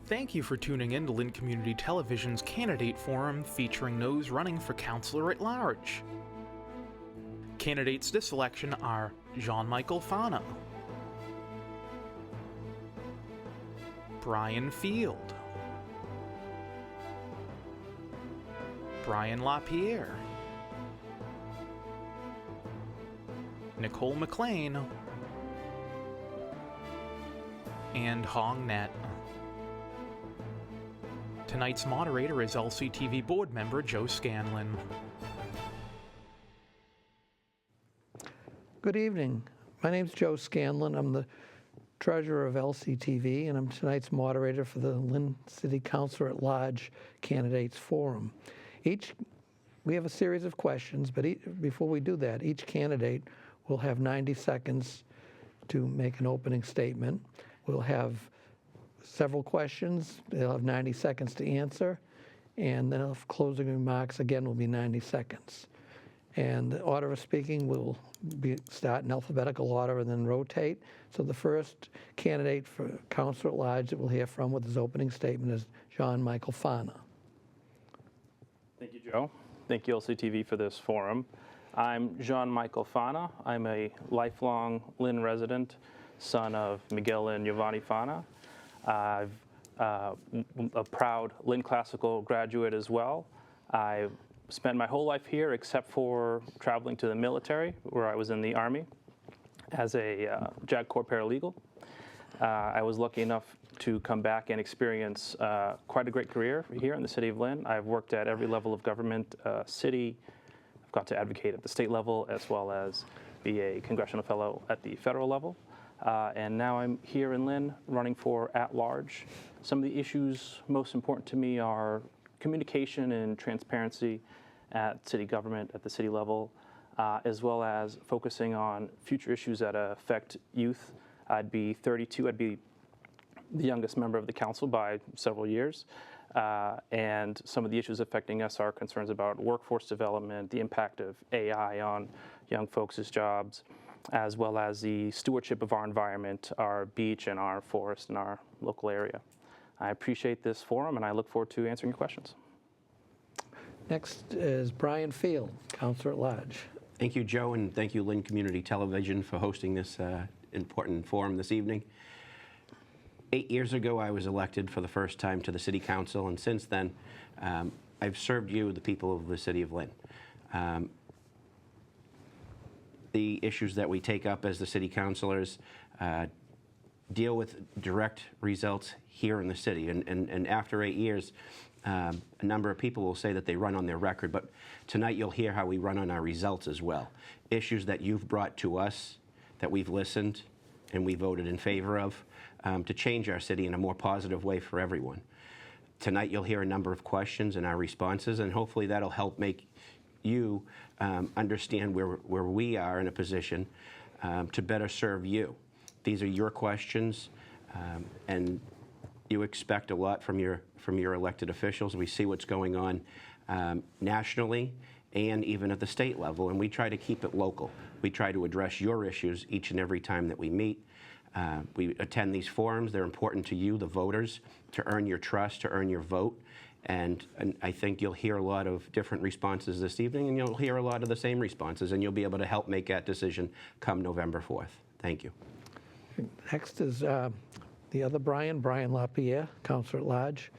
Thank you for tuning in to Lynn Community Television's Candidate Forum featuring those running for Councilor at Large. Candidates this election are Jean-Michael Fano, Brian Field, Brian LaPierre, Nicole McLean, and Hong Net. Tonight's moderator is LCTV board member Joe Scanlon. Good evening. My name's Joe Scanlon. I'm the treasurer of LCTV, and I'm tonight's moderator for the Lynn City Councilor at Large Candidates Forum. We have a series of questions, but before we do that, each candidate will have 90 seconds to make an opening statement. We'll have several questions. They'll have 90 seconds to answer, and then closing remarks again will be 90 seconds. And the order of speaking will start in alphabetical order and then rotate. So the first candidate for Councilor at Large that we'll hear from with his opening statement is Jean-Michael Fano. Thank you, Joe. Thank you, LCTV, for this forum. I'm Jean-Michael Fano. I'm a lifelong Lynn resident, son of Miguel and Giovanni Fano. I'm a proud Lynn Classical graduate as well. I spent my whole life here except for traveling to the military, where I was in the Army as a JAG Corps paralegal. I was lucky enough to come back and experience quite a great career here in the city of Lynn. I've worked at every level of government, city. I've got to advocate at the state level as well as be a congressional fellow at the federal level. And now I'm here in Lynn running for at-large. Some of the issues most important to me are communication and transparency at city government, at the city level, as well as focusing on future issues that affect youth. I'd be 32, I'd be the youngest member of the council by several years. And some of the issues affecting us are concerns about workforce development, the impact of AI on young folks' jobs, as well as the stewardship of our environment, our beach and our forest and our local area. I appreciate this forum and I look forward to answering your questions. Next is Brian Field, Councilor at Large. Thank you, Joe, and thank you, Lynn Community Television, for hosting this important forum this evening. 8 years ago, I was elected for the first time to the City Council, and since then, I've served you, the people of the City of Lynn. The issues that we take up as the City Councilors deal with direct results here in the city, and after 8 years, a number of people will say that they run on their record, but tonight you'll hear how we run on our results as well. Issues that you've brought to us, that we've listened and we voted in favor of, to change our city in a more positive way for everyone. Tonight you'll hear a number of questions and our responses, and hopefully that'll help make you understand where we are in a position to better serve you. These are your questions, and you expect a lot from your elected officials. We see what's going on nationally and even at the state level, and we try to keep it local. We try to address your issues each and every time that we meet. We attend these forums. They're important to you, the voters, to earn your trust, to earn your vote. And I think you'll hear a lot of different responses this evening, and you'll hear a lot of the same responses, and you'll be able to help make that decision come November 4th. Thank you. Next is the other Brian LaPierre, Councilor at Large.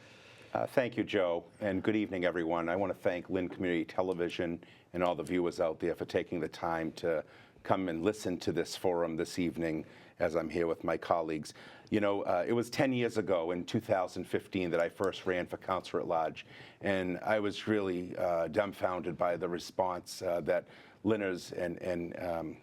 Thank you, Joe, and good evening, everyone. I want to thank Lynn Community Television and all the viewers out there for taking the time to come and listen to this forum this evening as I'm here with my colleagues. You know, it was 10 years ago in 2015 that I first ran for Councilor at Large, and I was really dumbfounded by the response that Lynners and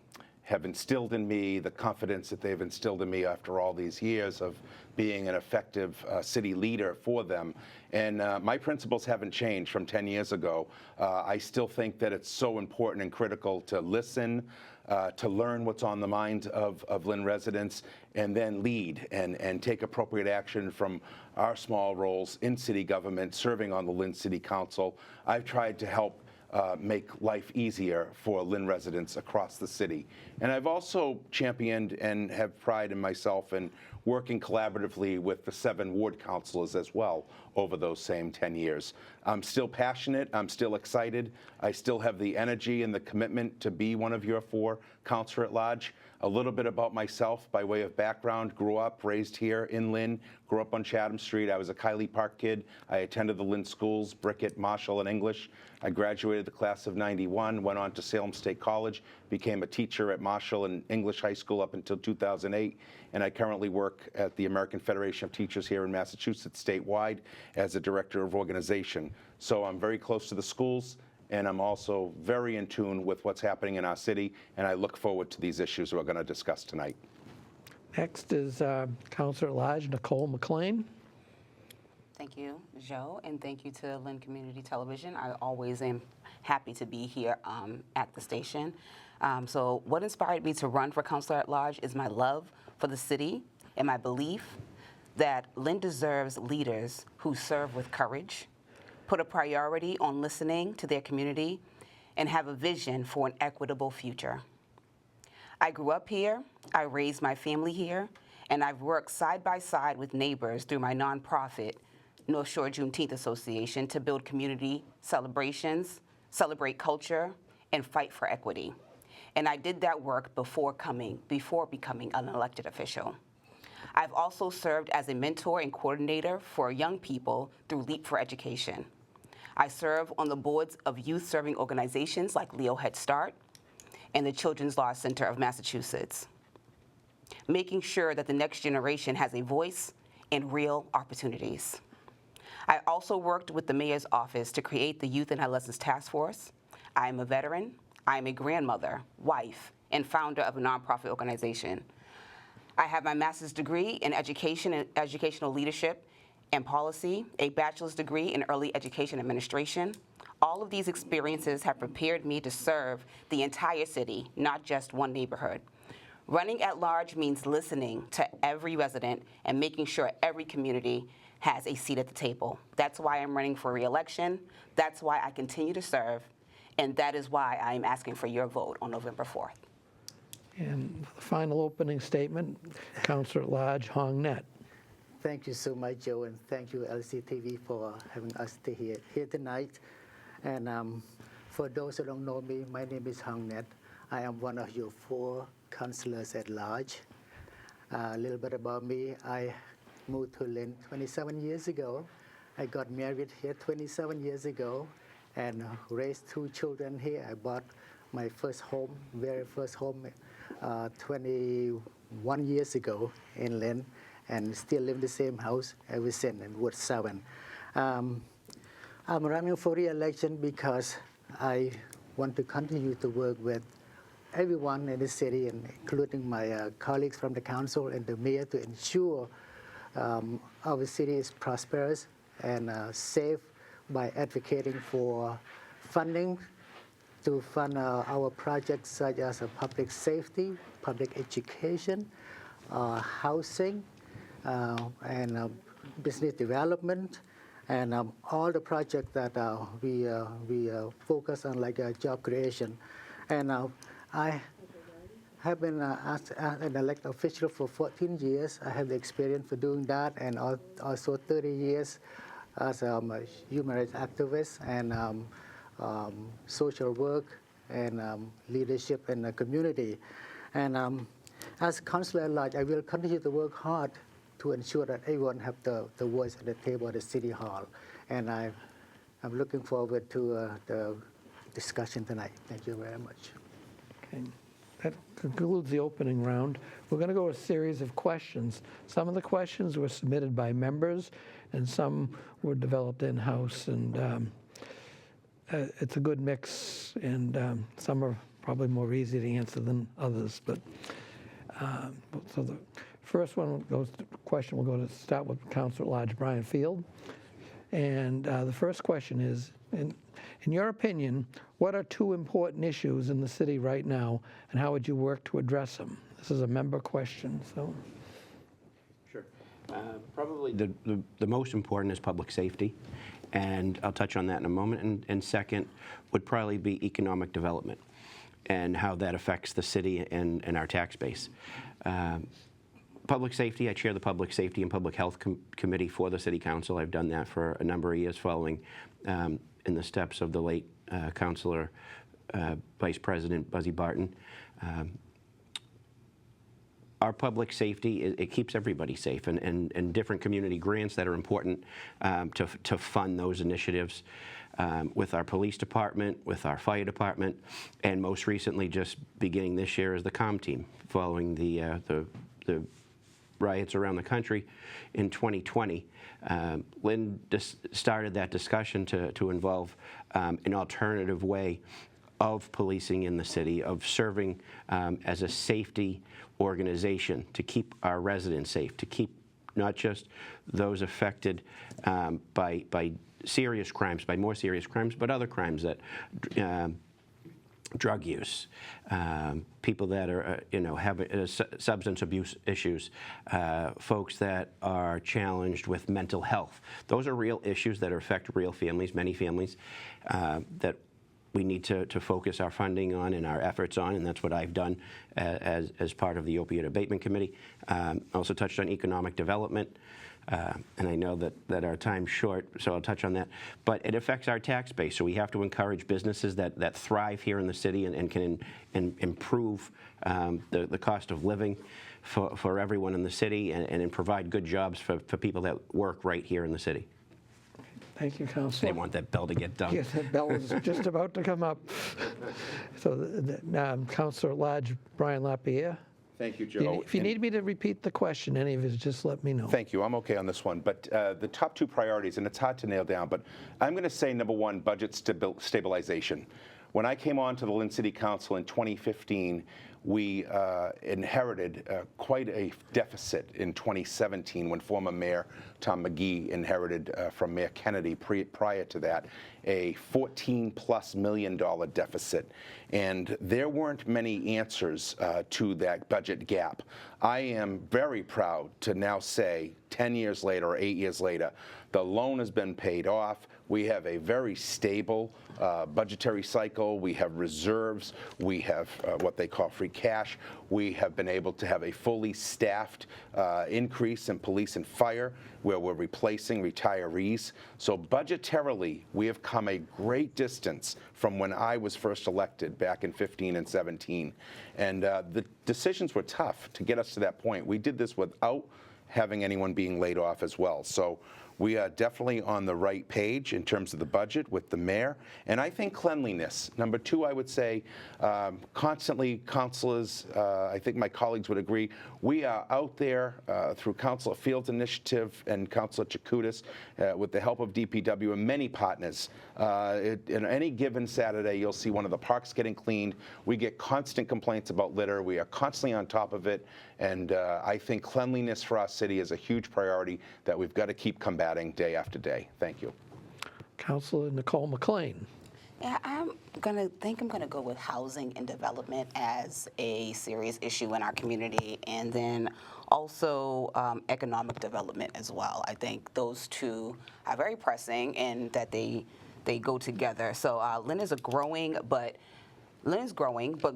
have instilled in me, the confidence that they've instilled in me after all these years of being an effective city leader for them. And my principles haven't changed from 10 years ago. I still think that it's so important and critical to listen, to learn what's on the mind of Lynn residents, and then lead and take appropriate action from our small roles in city government, serving on the Lynn City Council. I've tried to help make life easier for Lynn residents across the city. And I've also championed and have pride in myself in working collaboratively with the 7 ward councilors as well over those same 10 years. I'm still passionate, I'm still excited, I still have the energy and the commitment to be one of your 4 councilor at large. A little bit about myself by way of background: grew up, raised here in Lynn, grew up on Chatham Street. I was a Kiley Park kid. I attended the Lynn schools, Brickett, Marshall, and English. I graduated the class of '91, went on to Salem State College, became a teacher at Marshall and English High School up until 2008, and I currently work at the American Federation of Teachers here in Massachusetts statewide as a director of organization. So I'm very close to the schools, and I'm also very in tune with what's happening in our city, and I look forward to these issues we're going to discuss tonight. Next is Councilor at Large Nicole McLean. Thank you, Joe, and thank you to Lynn Community Television. I always am happy to be here at the station. So what inspired me to run for Councilor at Large is my love for the city and my belief that Lynn deserves leaders who serve with courage, put a priority on listening to their community, and have a vision for an equitable future. I grew up here, I raised my family here, and I've worked side by side with neighbors through my nonprofit, North Shore Juneteenth Association, to build community celebrations, celebrate culture, and fight for equity. And I did that work before becoming an elected official. I've also served as a mentor and coordinator for young people through Leap for Education. I serve on the boards of youth-serving organizations like Leo Head Start and the Children's Law Center of Massachusetts, making sure that the next generation has a voice and real opportunities. I also worked with the Mayor's Office to create the Youth and Adolescents Task Force. I am a veteran, I am a grandmother, wife, and founder of a nonprofit organization. I have my master's degree in education and educational leadership and policy, a bachelor's degree in early education administration. All of these experiences have prepared me to serve the entire city, not just one neighborhood. Running at large means listening to every resident and making sure every community has a seat at the table. That's why I'm running for re-election. That's why I continue to serve. And that is why I am asking for your vote on November 4th. And the final opening statement, Councilor at Large Hong Net. Thank you so much, Joe, and thank you, LCTV, for having us here tonight. And for those who don't know me, my name is Hong Net. I am one of your 4 councillors at large. A little bit about me: I moved to Lynn 27 years ago. I got married here 27 years ago and raised 2 children here. I bought my first home, very first home, 21 years ago in Lynn, and still live in the same house ever since in Ward 7. I'm running for re-election because I want to continue to work with everyone in the city, and including my colleagues from the council and the mayor, to ensure our city is prosperous and safe by advocating for funding to fund our projects such as public safety, public education, housing, and business development, and all the projects that we focus on, like job creation. And I have been as an elected official for 14 years. I have the experience for doing that, and also 30 years as a human rights activist and social work and leadership in the community. And as councillor at large, I will continue to work hard to ensure that everyone have the voice at the table at the City Hall. And I'm looking forward to the discussion tonight. Thank you very much. Okay. That concludes the opening round. We're going to go a series of questions. Some of the questions were submitted by members, and some were developed in-house. And it's a good mix, and some are probably more easy to answer than others. But so the first one goes to question. We'll go to start with Councilor at Large Brian Field, and the first question is: in your opinion, what are 2 important issues in the city right now, and how would you work to address them? This is a member question, so. Sure. Probably the most important is public safety, and I'll touch on that in a moment. And second would probably be economic development and how that affects the city and our tax base. Public safety, I chair the Public Safety and Public Health Committee for the City Council. I've done that for a number of years following in the steps of the late Councilor Vice President Buzzy Barton. Our public safety, it keeps everybody safe, and different community grants that are important to fund those initiatives with our police department, with our fire department, and most recently, just beginning this year, is the comm team, following the riots around the country in 2020. Lynn started that discussion to involve an alternative way of policing in the city, of serving as a safety organization to keep our residents safe, to keep not just those affected by serious crimes, by more serious crimes, but other crimes that drug use, people that are, have substance abuse issues, folks that are challenged with mental health. Those are real issues that affect real families, many families, that we need to focus our funding on and our efforts on, and that's what I've done as part of the Opioid Abatement Committee. Also touched on economic development, and I know that our time's short, so I'll touch on that. But it affects our tax base, so we have to encourage businesses that thrive here in the city and can improve the cost of living for everyone in the city and provide good jobs for people that work right here in the city. Thank you, Councilor. They want that bell to get done. Yes, that bell is just about to come up. So, Councilor at Large, Brian Lapierre. Thank you, Joe. If you need me to repeat the question, any of it, just let me know. Thank you. I'm okay on this one. But the top two priorities, and it's hard to nail down, but I'm going to say number one, budget stabilization. When I came on to the Lynn City Council in 2015, we inherited quite a deficit in 2017 when former Mayor Tom McGee inherited from Mayor Kennedy prior to that a $14+ million deficit. And there weren't many answers to that budget gap. I am very proud to now say 10 years later or 8 years later, the loan has been paid off. We have a very stable budgetary cycle. We have reserves. We have what they call free cash. We have been able to have a fully staffed increase in police and fire, where we're replacing retirees. So budgetarily, we have come a great distance from when I was first elected back in 15 and 17. And the decisions were tough to get us to that point. We did this without having anyone being laid off as well. So we are definitely on the right page in terms of the budget with the mayor. And I think cleanliness. Number two, I would say constantly, councilors, I think my colleagues would agree, we are out there through Councilor Field's initiative and Councilor Chakutis with the help of DPW and many partners. In any given Saturday, you'll see one of the parks getting cleaned. We get constant complaints about litter. We are constantly on top of it. And I think cleanliness for our city is a huge priority that we've got to keep combating day after day. Thank you. Councilor Nicole McLean. Yeah, I'm gonna go with housing and development as a serious issue in our community, and then also economic development as well. I think those two are very pressing, and that they go together. So Lynn is growing, but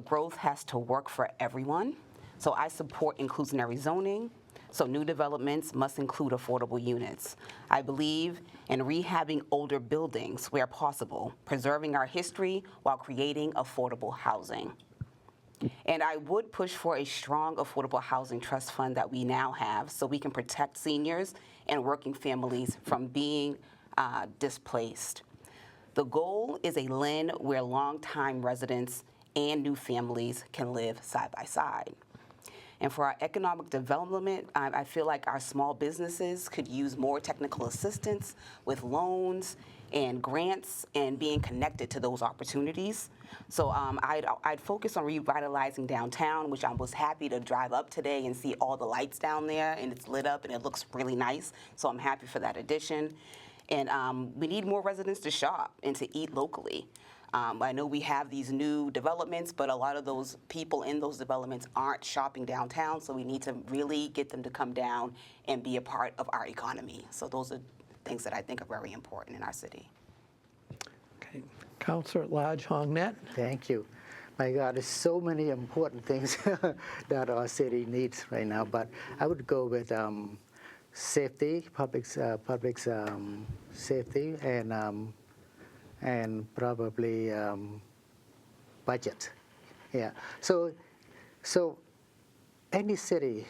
growth has to work for everyone. So I support inclusionary zoning. So new developments must include affordable units. I believe in rehabbing older buildings where possible, preserving our history while creating affordable housing. And I would push for a strong affordable housing trust fund that we now have so we can protect seniors and working families from being displaced. The goal is a Lynn where longtime residents and new families can live side by side. And for our economic development, I feel like our small businesses could use more technical assistance with loans and grants and being connected to those opportunities. So I'd focus on revitalizing downtown, which I was happy to drive up today and see all the lights down there, and it's lit up and it looks really nice. So I'm happy for that addition. And we need more residents to shop and to eat locally. I know we have these new developments, but a lot of those people in those developments aren't shopping downtown, so we need to really get them to come down and be a part of our economy. So those are things that I think are very important in our city. Okay. Councilor at Large, Hong Net. Thank you. My God, there's so many important things that our city needs right now. But I would go with safety, public safety, and probably budget. Yeah. So any city,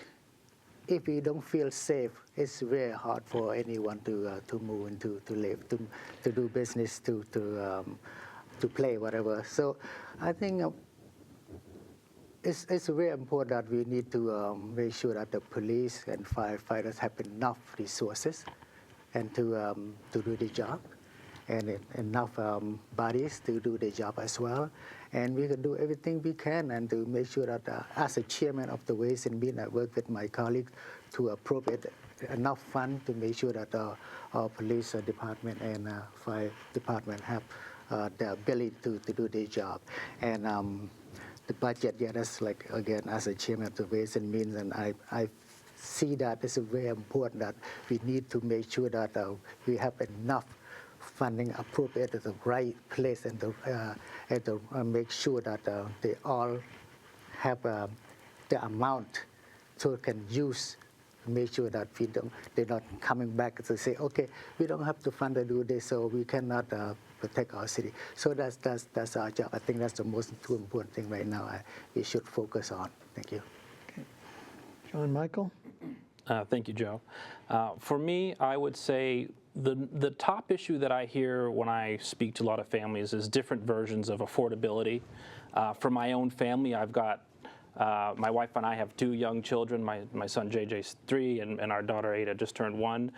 if we don't feel safe, it's very hard for anyone to move and to live, to do business, to play, whatever. So I think it's very important that we need to make sure that the police and firefighters have enough resources and to do the job, and enough bodies to do the job as well. And we can do everything we can and to make sure that as a chairman of the Ways and Means, I work with my colleagues to appropriate enough fund to make sure that our police department and fire department have the ability to do their job. And the budget, yeah, that's like, again, as a chairman of the Ways and Means, and I see that it's very important that we need to make sure that we have enough funding appropriate at the right place and to make sure that they all have the amount so it can use, make sure that they're not coming back to say, okay, we don't have the fund to do this, so we cannot protect our city. So that's our job. I think that's the most important thing right now we should focus on. Thank you. Okay. John Michael? Thank you, Joe. For me, I would say the top issue that I hear when I speak to a lot of families is different versions of affordability. For my own family, I've got my wife and I have 2 young children. My son JJ's 3, and our daughter Ada just turned 1.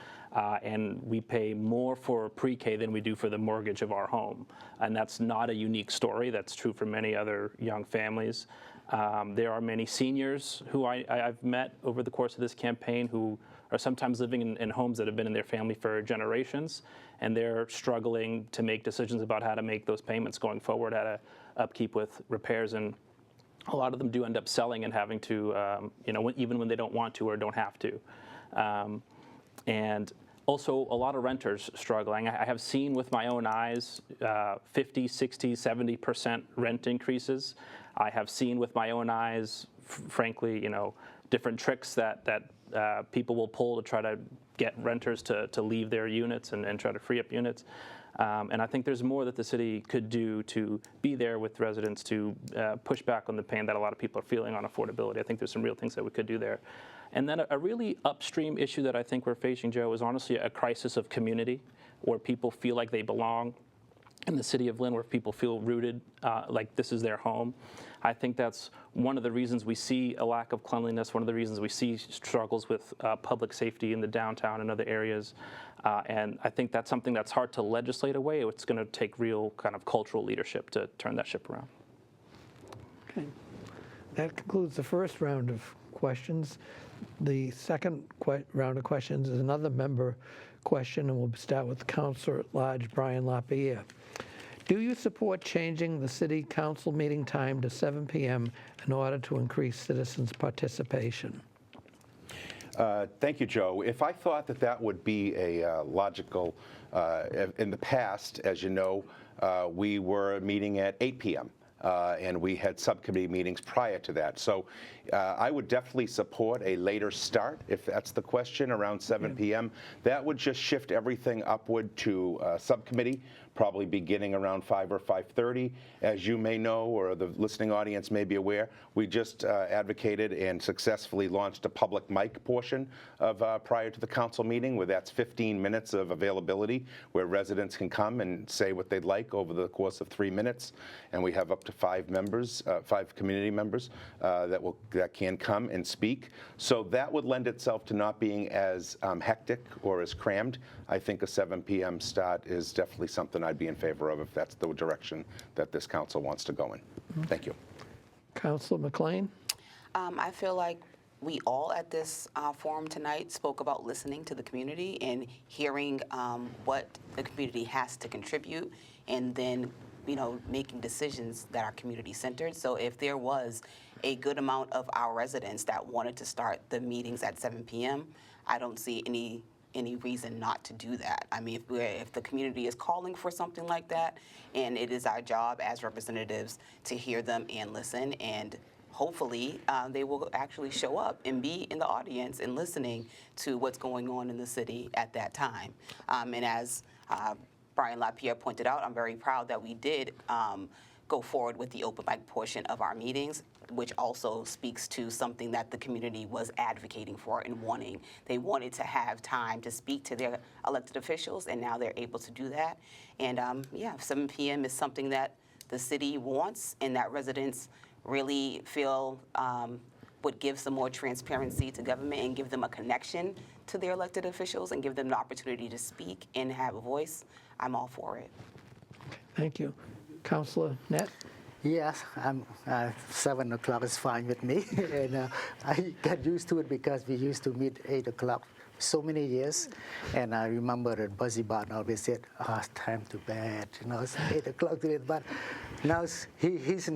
And we pay more for pre-K than we do for the mortgage of our home. And that's not a unique story. That's true for many other young families. There are many seniors who I've met over the course of this campaign who are sometimes living in homes that have been in their family for generations, and they're struggling to make decisions about how to make those payments going forward, how to upkeep with repairs, and a lot of them do end up selling and having to, even when they don't want to or don't have to. And also a lot of renters struggling. I have seen with my own eyes 50, 60, 70% rent increases. I have seen with my own eyes, frankly, different tricks that people will pull to try to get renters to leave their units and try to free up units. And I think there's more that the city could do to be there with residents to push back on the pain that a lot of people are feeling on affordability. I think there's some real things that we could do there. And then a really upstream issue that I think we're facing, Joe, is honestly a crisis of community, where people feel like they belong in the city of Lynn, where people feel rooted, like this is their home. I think that's one of the reasons we see a lack of cleanliness, one of the reasons we see struggles with public safety in the downtown and other areas. And I think that's something that's hard to legislate away. It's going to take real kind of cultural leadership to turn that ship around. Okay. That concludes the first round of questions. The second round of questions is another member question, and we'll start with Councilor at Large Brian LaPierre. Do you support changing the city council meeting time to 7 p.m. in order to increase citizens' participation? Thank you, Joe. If I thought that would be a logical, in the past, as you know, we were meeting at 8 p.m. And we had subcommittee meetings prior to that. So I would definitely support a later start, if that's the question, around 7 p.m. That would just shift everything upward to subcommittee, probably beginning around 5 or 5:30. As you may know, or the listening audience may be aware, we just advocated and successfully launched a public mic portion of prior to the council meeting, where that's 15 minutes of availability, where residents can come and say what they'd like over the course of 3 minutes. And we have up to 5 members, 5 community members that can come and speak. So that would lend itself to not being as hectic or as crammed. I think a 7 p.m. start is definitely something I'd be in favor of if that's the direction that this council wants to go in. Thank you. Councilor McLean? I feel like we all at this forum tonight spoke about listening to the community and hearing what the community has to contribute, and then making decisions that are community-centered. So if there was a good amount of our residents that wanted to start the meetings at 7 p.m., I don't see any any reason not to do that. I mean, if the community is calling for something like that, and it is our job as representatives to hear them and listen, and hopefully they will actually show up and be in the audience and listening to what's going on in the city at that time. And as Brian LaPierre pointed out, I'm very proud that we did go forward with the open mic portion of our meetings, which also speaks to something that the community was advocating for and wanting. They wanted to have time to speak to their elected officials, and now they're able to do that. And yeah, 7 p.m. is something that the city wants and that residents really feel would give some more transparency to government and give them a connection to their elected officials and give them the opportunity to speak and have a voice. I'm all for it. Thank you. Councilor Net? Yes, 7 o'clock is fine with me. And I got used to it because we used to meet 8 o'clock so many years. And I remember that Buzzy Barton always said, oh, it's time to bed. You know, it's 8 o'clock to bed. But now he's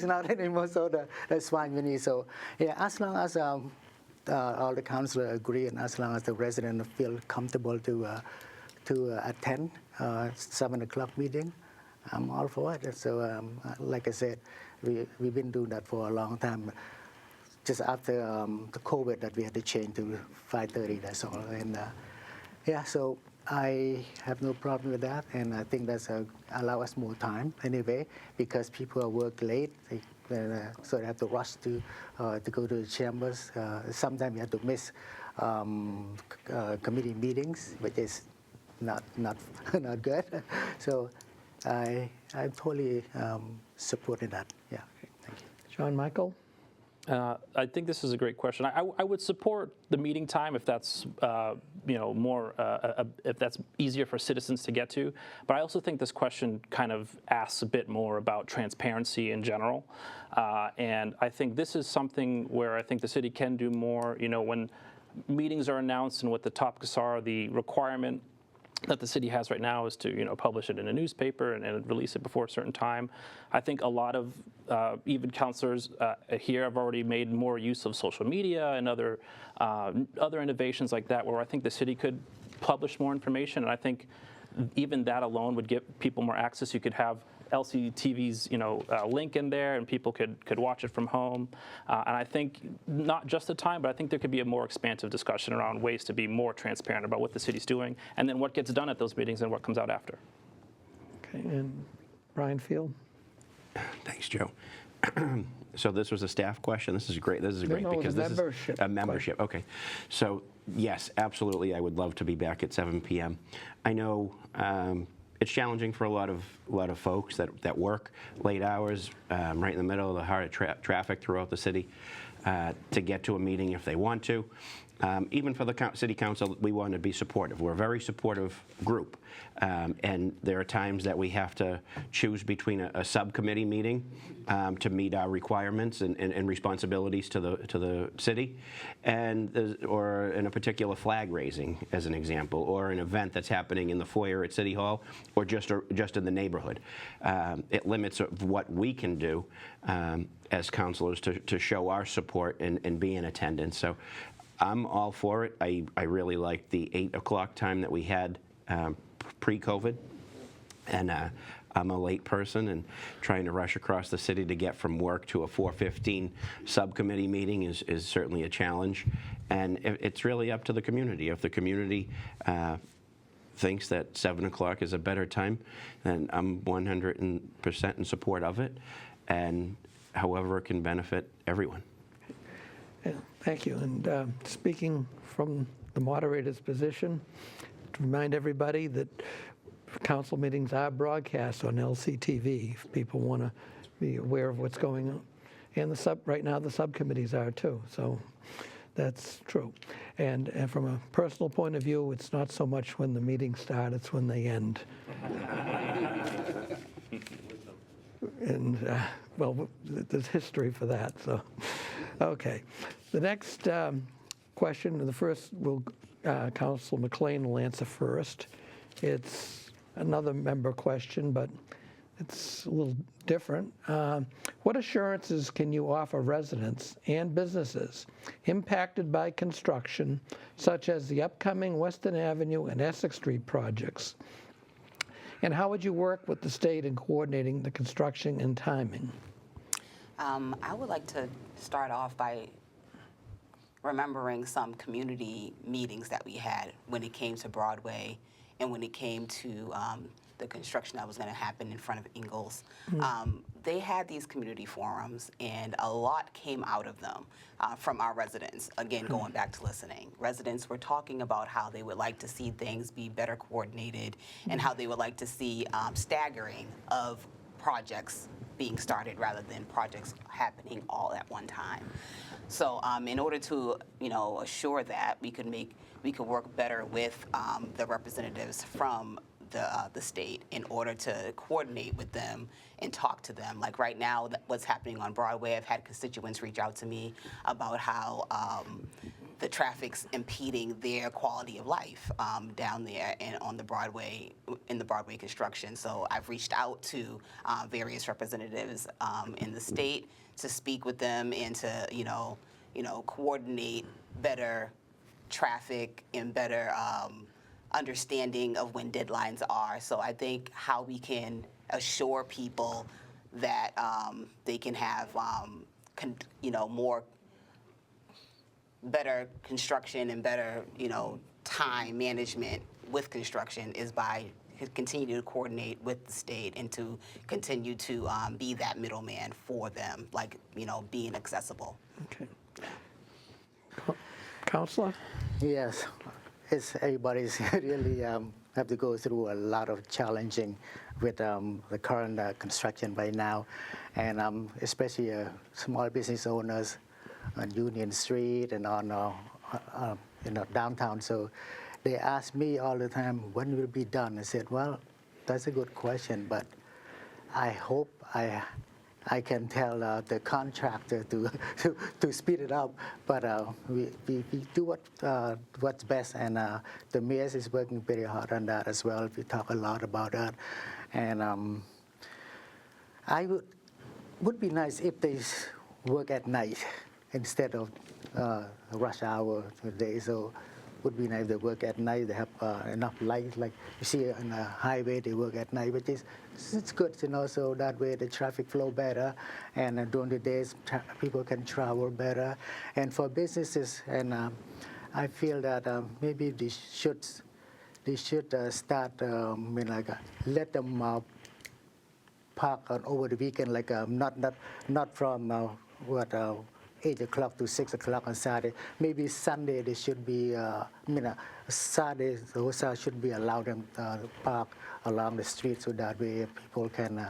not anymore, so that's fine with me. So, yeah, as long as all the councilors agree and as long as the residents feel comfortable to attend 7 o'clock meeting, I'm all for it. So, like I said, we've been doing that for a long time. Just after the COVID that we had to change to 5:30, that's all. And yeah, so I have no problem with that. And I think that's allow us more time anyway, because people work late. So they have to rush to go to the chambers. Sometimes you have to miss committee meetings, which is not good. So I'm totally supporting that. Yeah, thank you. John Michael? I think this is a great question. I would support the meeting time if that's more if that's easier for citizens to get to. But I also think this question kind of asks a bit more about transparency in general. And I think this is something where I think the city can do more. You know, when meetings are announced and what the topics are, the requirement that the city has right now is to publish it in a newspaper and release it before a certain time. I think a lot of even councilors here have already made more use of social media and other innovations like that, where I think the city could publish more information. And I think even that alone would give people more access. You could have LCTV's link in there, and people could watch it from home. And I think not just the time, but I think there could be a more expansive discussion around ways to be more transparent about what the city's doing, and then what gets done at those meetings and what comes out after. Okay, and Brian Field? Thanks, Joe. So this was a staff question. This is great. This is great because this is a membership. Okay. So yes, absolutely. I would love to be back at 7 p.m. I know it's challenging for a lot of folks that work late hours, right in the middle of the heart of traffic throughout the city, to get to a meeting if they want to. Even for the city council, we want to be supportive. We're a very supportive group, and there are times that we have to choose between a subcommittee meeting to meet our requirements and responsibilities to the city, or in a particular flag raising, as an example, or an event that's happening in the foyer at City Hall, or just in the neighborhood. It limits what we can do as councilors to show our support and be in attendance. So I'm all for it. I really like the 8 o'clock time that we had pre-COVID, and I'm a late person, and trying to rush across the city to get from work to a 4:15 subcommittee meeting is certainly a challenge, and it's really up to the community. If the community thinks that 7 o'clock is a better time, then I'm 100% in support of it, and however it can benefit everyone. Yeah, thank you. And speaking from the moderator's position, to remind everybody that council meetings are broadcast on LCTV if people want to be aware of what's going on. And right now the subcommittees are too, so that's true. And from a personal point of view, it's not so much when the meetings start, it's when they end. And, well, there's history for that, so. Okay. The next question, the first, Councilor McLean will answer first. It's another member question, but it's a little different. What assurances can you offer residents and businesses impacted by construction, such as the upcoming Weston Avenue and Essex Street projects? And how would you work with the state in coordinating the construction and timing? I would like to start off by remembering some community meetings that we had when it came to Broadway and when it came to the construction that was going to happen in front of Ingalls. They had these community forums, and a lot came out of them from our residents. Again, going back to listening. Residents were talking about how they would like to see things be better coordinated and how they would like to see staggering of projects being started rather than projects happening all at one time. So in order to, assure that, we could work better with the representatives from the state in order to coordinate with them and talk to them. Like right now, what's happening on Broadway, I've had constituents reach out to me about how the traffic's impeding their quality of life down there and on the Broadway, in the Broadway construction. So I've reached out to various representatives in the state to speak with them and to, coordinate better traffic and better understanding of when deadlines are. So I think how we can assure people that they can have, more better construction and better, time management with construction is by continue to coordinate with the state and to continue to be that middleman for them, like, being accessible. Okay. Councilor? Yes, everybody's really have to go through a lot of challenging with the current construction right now, and especially small business owners on Union Street and on downtown. So they ask me all the time, when will it be done? I said, well, that's a good question, but I hope I can tell the contractor to speed it up, but we do what's best, and the mayor is working very hard on that as well. We talk a lot about that, and I would be nice if they work at night instead of rush hour today. So would be nice if they work at night. They have enough light, like you see on the highway, they work at night, which is it's good, so that way the traffic flow better, and during the days people can travel better. And for businesses, and I feel that maybe they should start, let them park on over the weekend, like not from 8 o'clock to 6 o'clock on Saturday. Maybe Sunday they should be, Saturday those should be allowed them to park along the street, so that way people can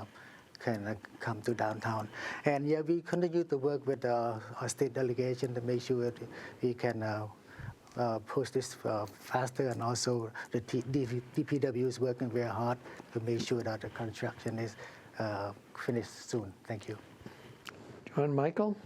come to downtown. And yeah, we continue to work with our state delegation to make sure that we can push this faster, and also the DPW is working very hard to make sure that the construction is finished soon. Thank you. John Michael?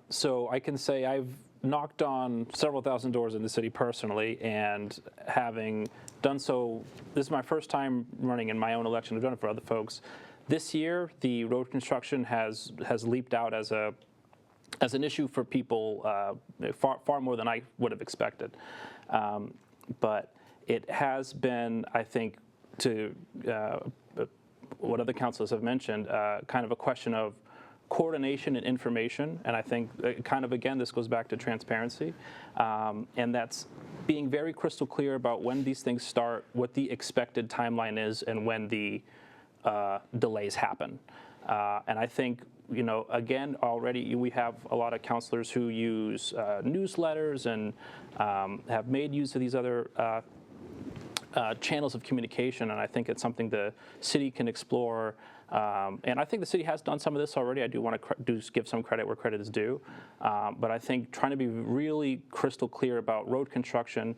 So I can say I've knocked on several thousand doors in the city personally, and having done so, this is my first time running in my own election. I've done it for other folks. This year, the road construction has leaped out as an issue for people far more than I would have expected. But it has been, I think, to what other councilors have mentioned, kind of a question of coordination and information, and I think kind of, again, this goes back to transparency, and that's being very crystal clear about when these things start, what the expected timeline is, and when the delays happen. And I think, again, already we have a lot of councilors who use newsletters and have made use of these other channels of communication, and I think it's something the city can explore. And I think the city has done some of this already. I do want to give some credit where credit is due. But I think trying to be really crystal clear about road construction,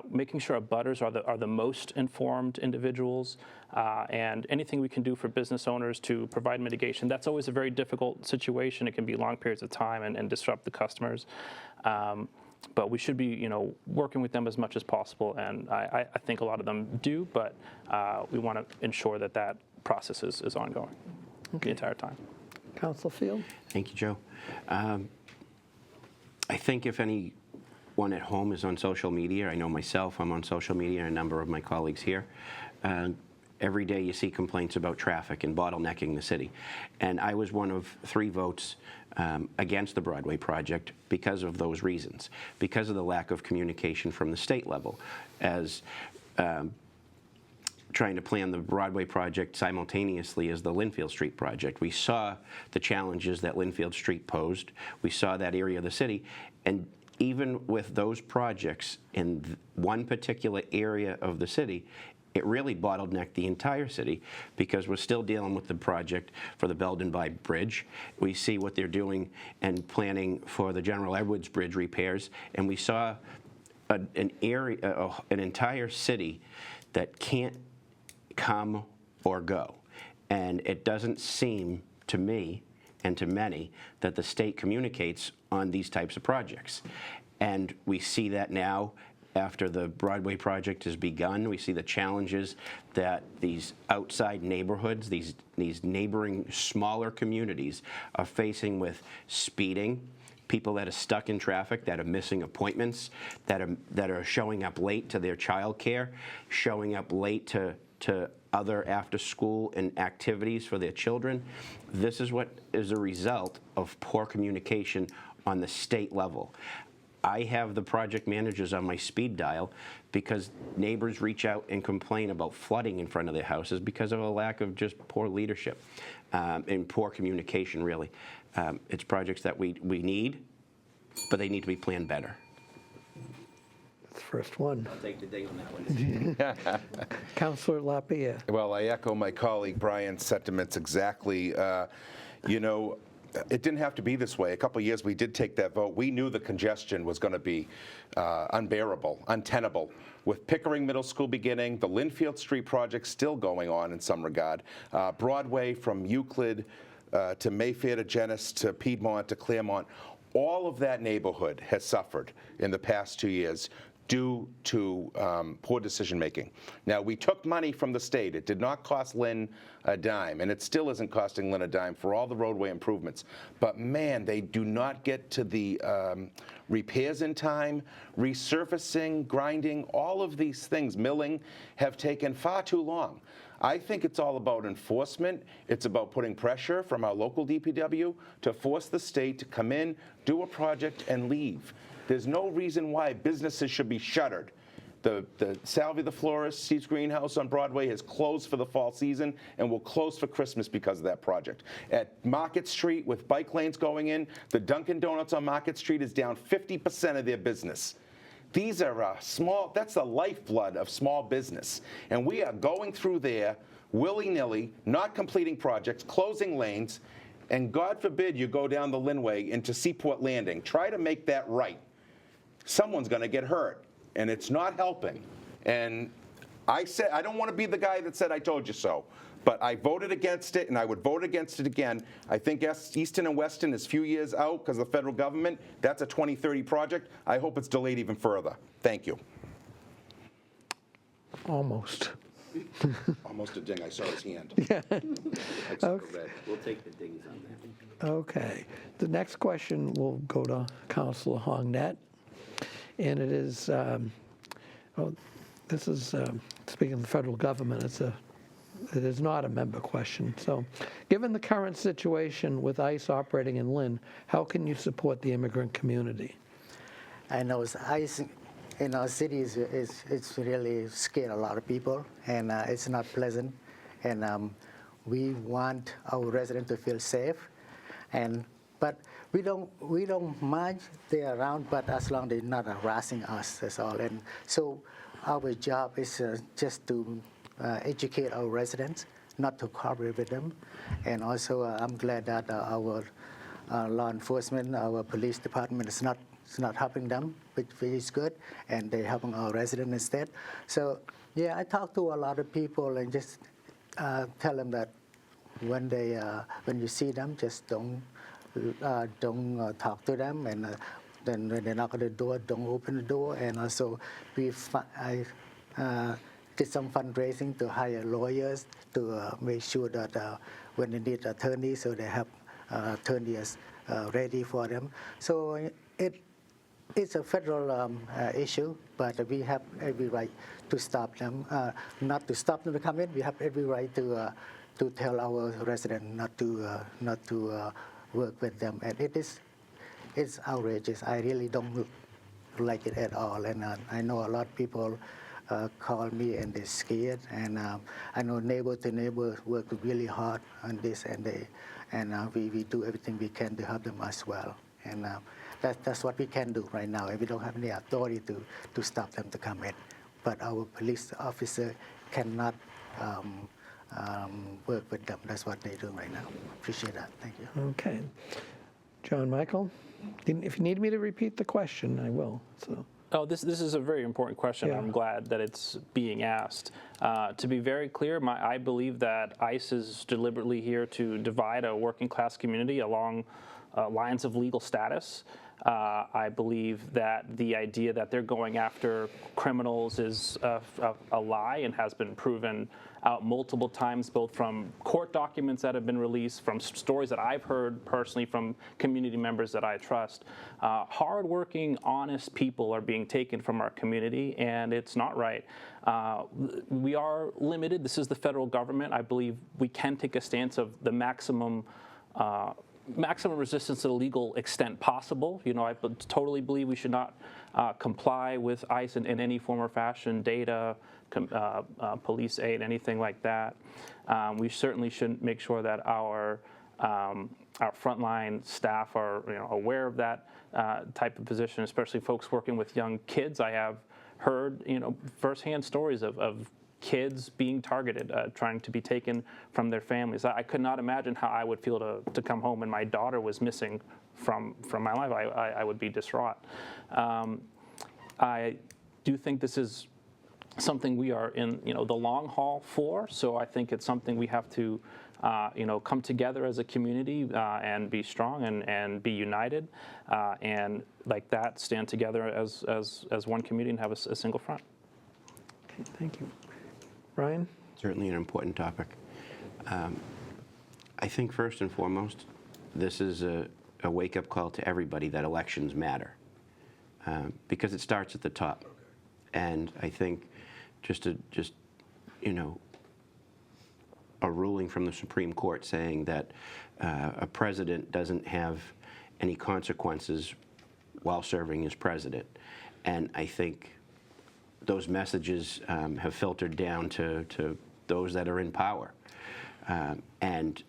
making sure abutters are the most informed individuals, and anything we can do for business owners to provide mitigation. That's always a very difficult situation. It can be long periods of time and disrupt the customers. But we should be, working with them as much as possible, and I think a lot of them do, but we want to ensure that that process is ongoing the entire time. Councilor Field? Thank you, Joe. I think if anyone at home is on social media, I know myself, I'm on social media, and a number of my colleagues here, every day you see complaints about traffic and bottlenecking the city. And I was one of 3 votes against the Broadway project because of those reasons, because of the lack of communication from the state level as trying to plan the Broadway project simultaneously as the Linfield Street project. We saw the challenges that Linfield Street posed. We saw that area of the city. And even with those projects in one particular area of the city, it really bottlenecked the entire city because we're still dealing with the project for the Belden-By Bridge. We see what they're doing and planning for the General Edwards Bridge repairs, and we saw an entire city that can't come or go. And it doesn't seem to me and to many that the state communicates on these types of projects. And we see that now after the Broadway project has begun. We see the challenges that these outside neighborhoods, these neighboring smaller communities are facing with speeding, people that are stuck in traffic, that are missing appointments, that are showing up late to their childcare, showing up late to other after-school and activities for their children. This is what is a result of poor communication on the state level. I have the project managers on my speed dial because neighbors reach out and complain about flooding in front of their houses because of a lack of just poor leadership and poor communication, really. It's projects that we need, but they need to be planned better. That's the first one. I'll take the ding on that one. Councilor Lapierre? Well, I echo my colleague Brian's sentiments exactly. It didn't have to be this way. A couple of years we did take that vote. We knew the congestion was going to be unbearable, untenable. With Pickering Middle School beginning, the Linfield Street project still going on in some regard, Broadway from Euclid to Mayfair to Genesee to Piedmont to Claremont, all of that neighborhood has suffered in the past 2 years due to poor decision making. Now, we took money from the state. It did not cost Lynn a dime, and it still isn't costing Lynn a dime for all the roadway improvements. But man, they do not get to the repairs in time, resurfacing, grinding, all of these things, milling, have taken far too long. I think it's all about enforcement. It's about putting pressure from our local DPW to force the state to come in, do a project, and leave. There's no reason why businesses should be shuttered. The Salvi the Florist, Steve's Greenhouse on Broadway has closed for the fall season and will close for Christmas because of that project. At Market Street, with bike lanes going in, the Dunkin' Donuts on Market Street is down 50% of their business. These are that's the lifeblood of small business. And we are going through there willy-nilly, not completing projects, closing lanes, and God forbid you go down the Linway into Seaport Landing. Try to make that right. Someone's going to get hurt, and it's not helping. And I said, I don't want to be the guy that said I told you so, but I voted against it, and I would vote against it again. I think Easton and Weston is a few years out because of the federal government. That's a 2030 project. I hope it's delayed even further. Thank you. Almost. Almost a ding. I saw his hand. Yeah. Okay. We'll take the dings on that. Okay. The next question will go to Councilor Hongnet. And it is, this is, speaking of the federal government, it is not a member question. So, given the current situation with ICE operating in Lynn, how can you support the immigrant community? I know ICE in our city it's really scared a lot of people, and it's not pleasant. And we want our residents to feel safe, but we don't mind they're around, but as long as they're not harassing us, that's all. And so our job is just to educate our residents, not to cooperate with them. And also, I'm glad that our law enforcement, our police department is not helping them, which is good, and they're helping our residents instead. So, yeah, I talk to a lot of people and just tell them that when you see them, just don't talk to them, and then when they knock on the door, don't open the door. And also, I did some fundraising to hire lawyers to make sure that when they need attorneys, so they have attorneys ready for them. So it's a federal issue, but we have every right to stop them, not to stop them to come in. We have every right to tell our residents not to work with them, and it's outrageous. I really don't like it at all, and I know a lot of people call me and they're scared, and I know neighbor to neighbor work really hard on this, and we do everything we can to help them as well, and that's what we can do right now, and we don't have any authority to stop them to come in, but our police officer cannot work with them. That's what they're doing right now. Appreciate that. Thank you. Okay. John Michael, if you need me to repeat the question, I will. So. Oh, this is a very important question. Yeah. I'm glad that it's being asked. To be very clear, I believe that ICE is deliberately here to divide a working class community along lines of legal status. I believe that the idea that they're going after criminals is a lie and has been proven out multiple times, both from court documents that have been released, from stories that I've heard personally from community members that I trust. Hardworking, honest people are being taken from our community, and it's not right. We are limited. This is the federal government. I believe we can take a stance of the maximum resistance to the legal extent possible. You know, I totally believe we should not comply with ICE in any form or fashion, data, police aid, anything like that. We certainly should make sure that our frontline staff are aware of that type of position, especially folks working with young kids. I have heard firsthand stories of kids being targeted, trying to be taken from their families. I could not imagine how I would feel to come home and my daughter was missing from my life. I would be distraught. I do think this is something we are in the long haul for, so I think it's something we have to come together as a community and be strong and be united, and like that stand together as one community and have a single front. Okay, thank you. Brian? Certainly an important topic. I think first and foremost, this is a wake-up call to everybody that elections matter, because it starts at the top. And I think just a ruling from the Supreme Court saying that a president doesn't have any consequences while serving as president. And I think those messages have filtered down to those that are in power. And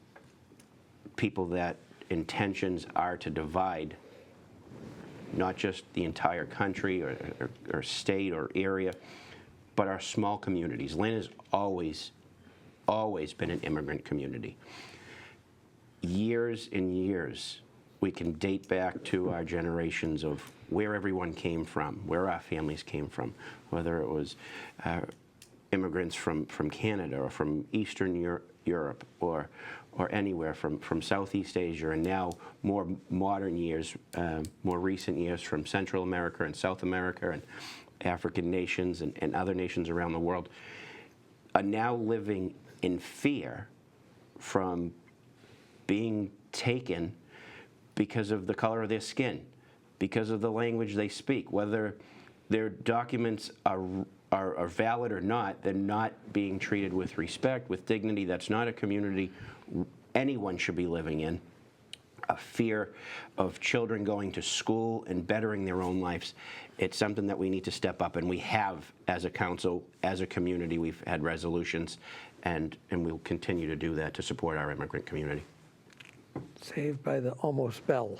people that intentions are to divide not just the entire country or state or area, but our small communities. Lynn has always been an immigrant community. Years and years, we can date back to our generations of where everyone came from, where our families came from, whether it was immigrants from Canada or from Eastern Europe or anywhere from Southeast Asia, and now more modern years, more recent years from Central America and South America and African nations and other nations around the world, are now living in fear from being taken because of the color of their skin, because of the language they speak, whether their documents are valid or not. They're not being treated with respect, with dignity. That's not a community anyone should be living in. A fear of children going to school and bettering their own lives. It's something that we need to step up, and we have as a council, as a community. We've had resolutions, and we'll continue to do that to support our immigrant community. Saved by the almost bell.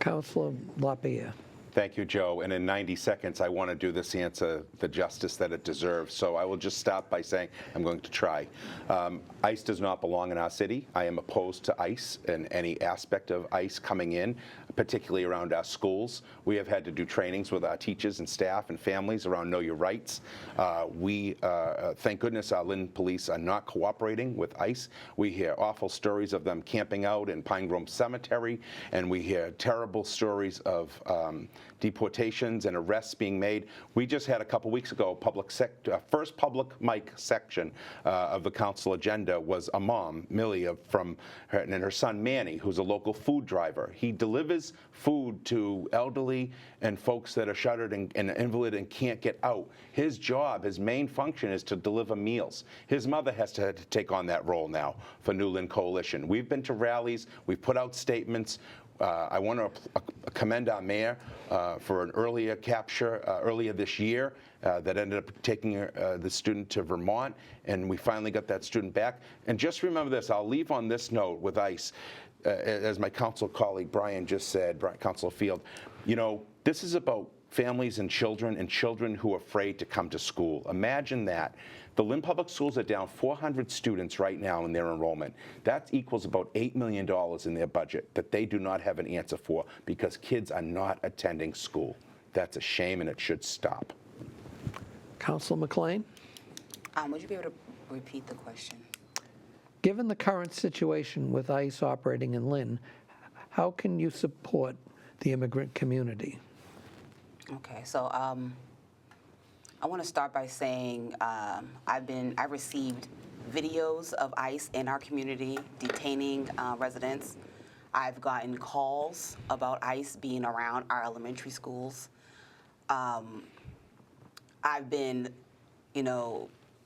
Councilor LaPierre. Thank you, Joe. And in 90 seconds, I want to do this answer the justice that it deserves. So I will just start by saying I'm going to try. ICE does not belong in our city. I am opposed to ICE and any aspect of ICE coming in. particularly around our schools. We have had to do trainings with our teachers and staff and families around know your rights. Thank goodness our Lynn police are not cooperating with ICE. We hear awful stories of them camping out in Pine Grove Cemetery, and we hear terrible stories of deportations and arrests being made. We just had a couple weeks ago, first public mic section of the council agenda was a mom, Millie, from her, and her son Manny, who's a local food driver. He delivers food to elderly and folks that are shuttered and invalid and can't get out. His job, his main function is to deliver meals. His mother has to take on that role now for New Lynn Coalition. We've been to rallies, we've put out statements. I want to commend our mayor for an earlier capture earlier this year that ended up taking the student to Vermont, and we finally got that student back. And just remember this, I'll leave on this note with ICE, as my council colleague Brian just said, Councilor Field, you know, this is about families and children who are afraid to come to school. Imagine that. The Lynn Public Schools are down 400 students right now in their enrollment. That equals about $8 million in their budget that they do not have an answer for because kids are not attending school. That's a shame, and it should stop. Councilor McLean? Would you be able to repeat the question? Given the current situation with ICE operating in Lynn, how can you support the immigrant community? Okay, so I want to start by saying I received videos of ICE in our community detaining residents. I've gotten calls about ICE being around our elementary schools. I've been,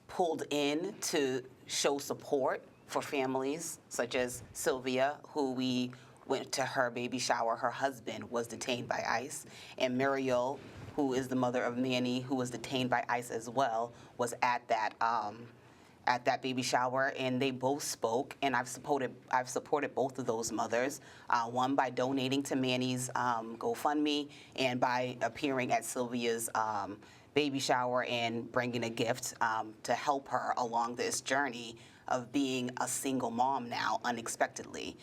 pulled in to show support for families such as Sylvia, who we went to her baby shower. Her husband was detained by ICE, and Muriel, who is the mother of Manny, who was detained by ICE as well, was at that baby shower, and they both spoke. And I've supported both of those mothers. One by donating to Manny's GoFundMe, and by appearing at Sylvia's baby shower and bringing a gift to help her along this journey of being a single mom now unexpectedly.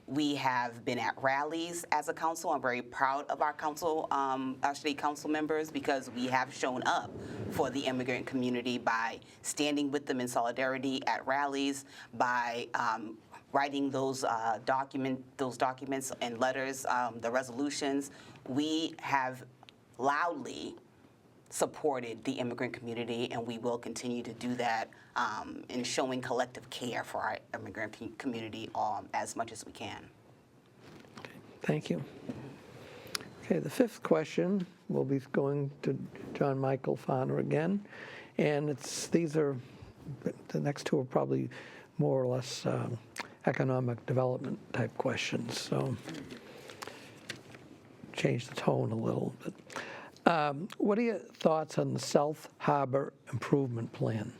We have been at rallies as a council. I'm very proud of our council, our city council members, because we have shown up for the immigrant community by standing with them in solidarity at rallies, by writing those documents and letters, the resolutions. We have loudly supported the immigrant community, and we will continue to do that in showing collective care for our immigrant community as much as we can. Thank you. Okay, the fifth question will be going to John Michael Fana again, and the next two are probably more or less economic development type questions, so change the tone a little bit. What are your thoughts on the South Harbor Improvement Plan?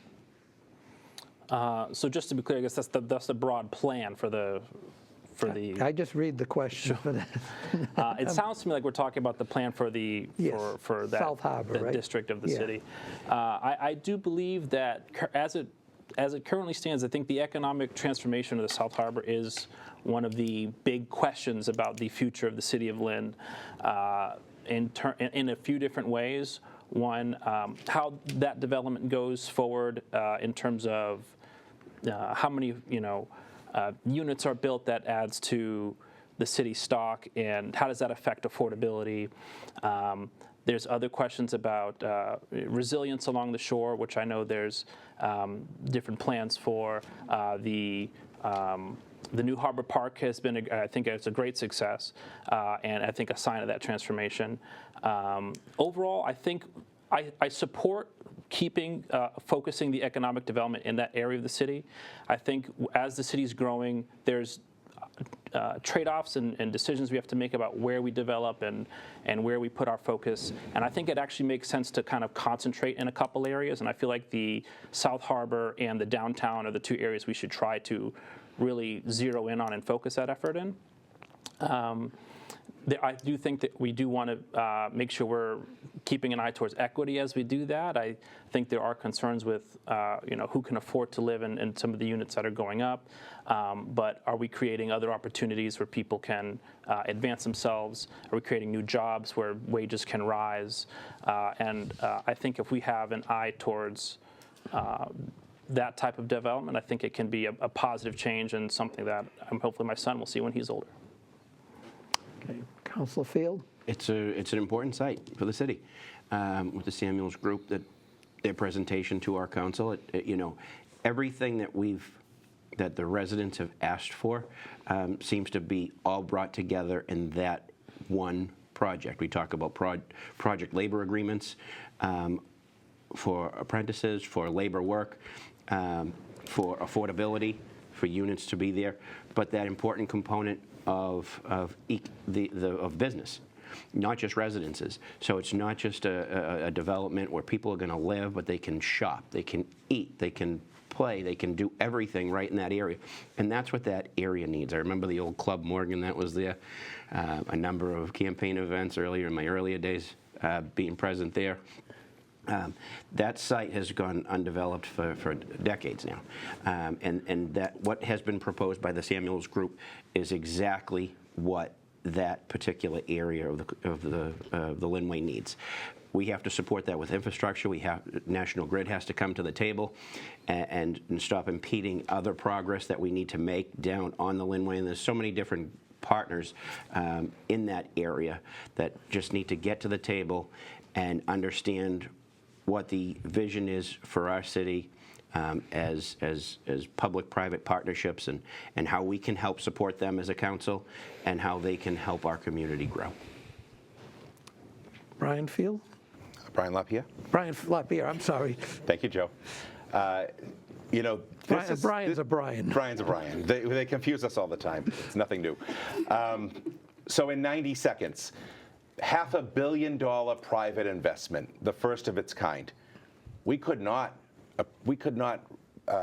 So just to be clear, I guess that's the broad plan for the. I just read the question. Sure. It sounds to me like we're talking about the plan for the for that South Harbor, right? District of the city. I do believe that as it currently stands, I think the economic transformation of the South Harbor is one of the big questions about the future of the city of Lynn. In a few different ways. One, how that development goes forward in terms of how many units are built that adds to the city stock, and how does that affect affordability. There's other questions about resilience along the shore, which I know there's different plans for. The new Harbor Park has been, I think it's a great success, and I think a sign of that transformation. Overall, I think I support focusing the economic development in that area of the city. I think as the city's growing, there's trade-offs and decisions we have to make about where we develop and where we put our focus. And I think it actually makes sense to kind of concentrate in a couple areas. And I feel like the South Harbor and the downtown are the two areas we should try to really zero in on and focus that effort in. I do think that we do want to make sure we're keeping an eye towards equity as we do that. I think there are concerns with who can afford to live in some of the units that are going up, but are we creating other opportunities where people can advance themselves? Are we creating new jobs where wages can rise? And I think if we have an eye towards that type of development, I think it can be a positive change and something that hopefully my son will see when he's older. Okay, Councilor Field? It's an important site for the city. With the Samuels Group, their presentation to our council, everything that the residents have asked for seems to be all brought together in that one project. We talk about project labor agreements for apprentices, for labor work, for affordability, for units to be there, but that important component of business, not just residences. So it's not just a development where people are going to live, but they can shop, they can eat, they can play, they can do everything right in that area. And that's what that area needs. I remember the old Club Morgan that was there, a number of campaign events earlier in my earlier days being present there. That site has gone undeveloped for decades now, and that what has been proposed by the Samuels Group is exactly what that particular area of the Linway needs. We have to support that with infrastructure. National Grid has to come to the table and stop impeding other progress that we need to make down on the Linway. And there's so many different partners in that area that just need to get to the table and understand what the vision is for our city as public-private partnerships, and how we can help support them as a council and how they can help our community grow. Brian Field? Brian Lapierre. Brian Lapierre, I'm sorry. Thank you, Joe. Brian's a Brian. Brian's a Brian. They confuse us all the time. It's nothing new. So in 90 seconds, $500 million private investment, the first of its kind. We could not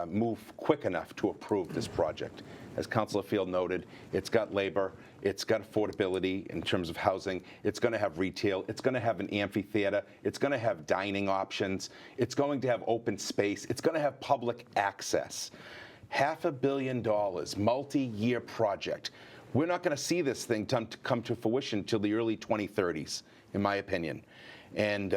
move quick enough to approve this project. As Councilor Field noted, it's got labor, it's got affordability in terms of housing, it's going to have retail, it's going to have an amphitheater, it's going to have dining options, it's going to have open space, it's going to have public access. $500 million, multi-year project. We're not going to see this thing come to fruition until the early 2030s, in my opinion. And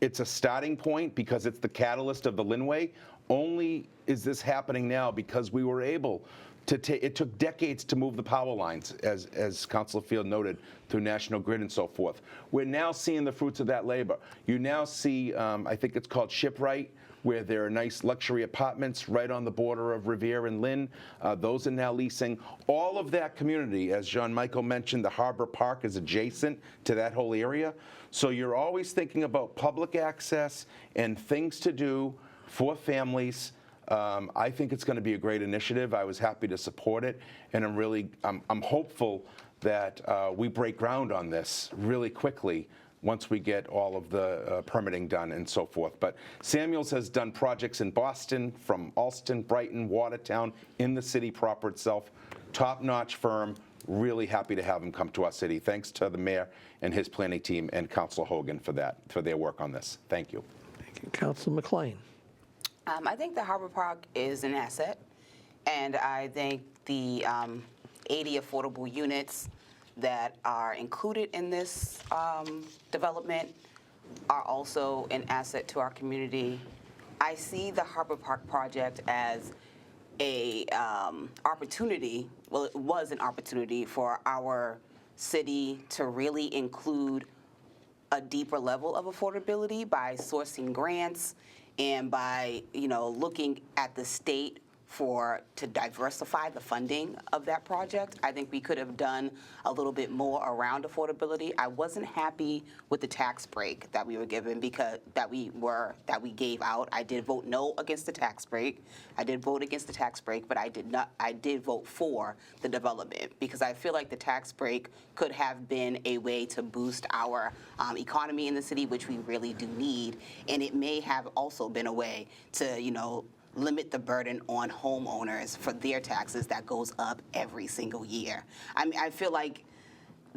it's a starting point because it's the catalyst of the Linway. Only is this happening now because we were able to it took decades to move the power lines, as Councilor Field noted, through National Grid and so forth. We're now seeing the fruits of that labor. You now see, I think it's called Shipwright, where there are nice luxury apartments right on the border of Revere and Lynn. Those are now leasing. All of that community, as John Michael mentioned, the Harbor Park is adjacent to that whole area. So you're always thinking about public access and things to do for families. I think it's going to be a great initiative. I was happy to support it, and I'm hopeful that we break ground on this really quickly once we get all of the permitting done and so forth. But Samuels has done projects in Boston, from Alston, Brighton, Watertown, in the city proper itself. Top-notch firm. Really happy to have him come to our city. Thanks to the mayor and his planning team and Councilor Hogan for their work on this. Thank you. Thank you. Councilor McLean? I think the Harbor Park is an asset, and I think the 80 affordable units that are included in this development are also an asset to our community. I see the Harbor Park project as a opportunity. Well, it was an opportunity for our city to really include a deeper level of affordability by sourcing grants and by looking at the state to diversify the funding of that project. I think we could have done a little bit more around affordability. I wasn't happy with the tax break that we were given because that we gave out. I did vote no against the tax break. I did vote against the tax break, but I did vote for the development because I feel like the tax break could have been a way to boost our economy in the city, which we really do need, and it may have also been a way to limit the burden on homeowners for their taxes that goes up every single year. I mean, I feel like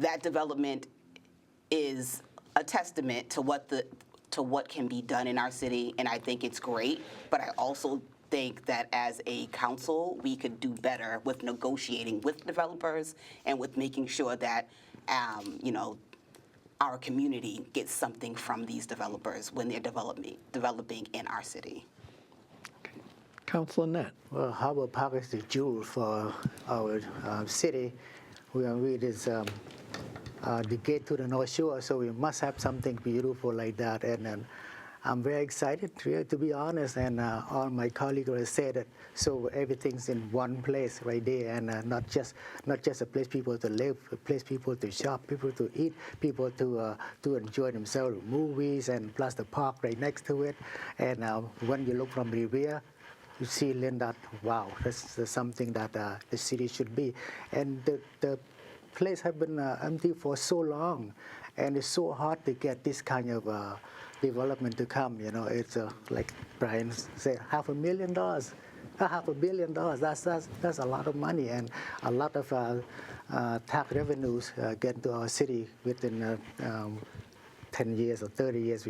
that development is a testament to what can be done in our city, and I think it's great. But I also think that as a council, we could do better with negotiating with developers and with making sure that, our community gets something from these developers when they're developing in our city. Councilor Net. Well, Harbor Park is the jewel for our city. We are with this the gate to the North Shore, so we must have something beautiful like that. And I'm very excited, to be honest. And all my colleagues have said that. So everything's in one place right there, and not just a place people to live, a place people to shop, people to eat, people to enjoy themselves, movies, and plus the park right next to it. And when you look from the rear, you see, Lynn, that wow, this is something that the city should be. And the place has been empty for so long, and it's so hard to get this kind of development to come. It's like Brian said, $500,000, $500 million. That's a lot of money, and a lot of tax revenues get to our city within 10 years or 30 years.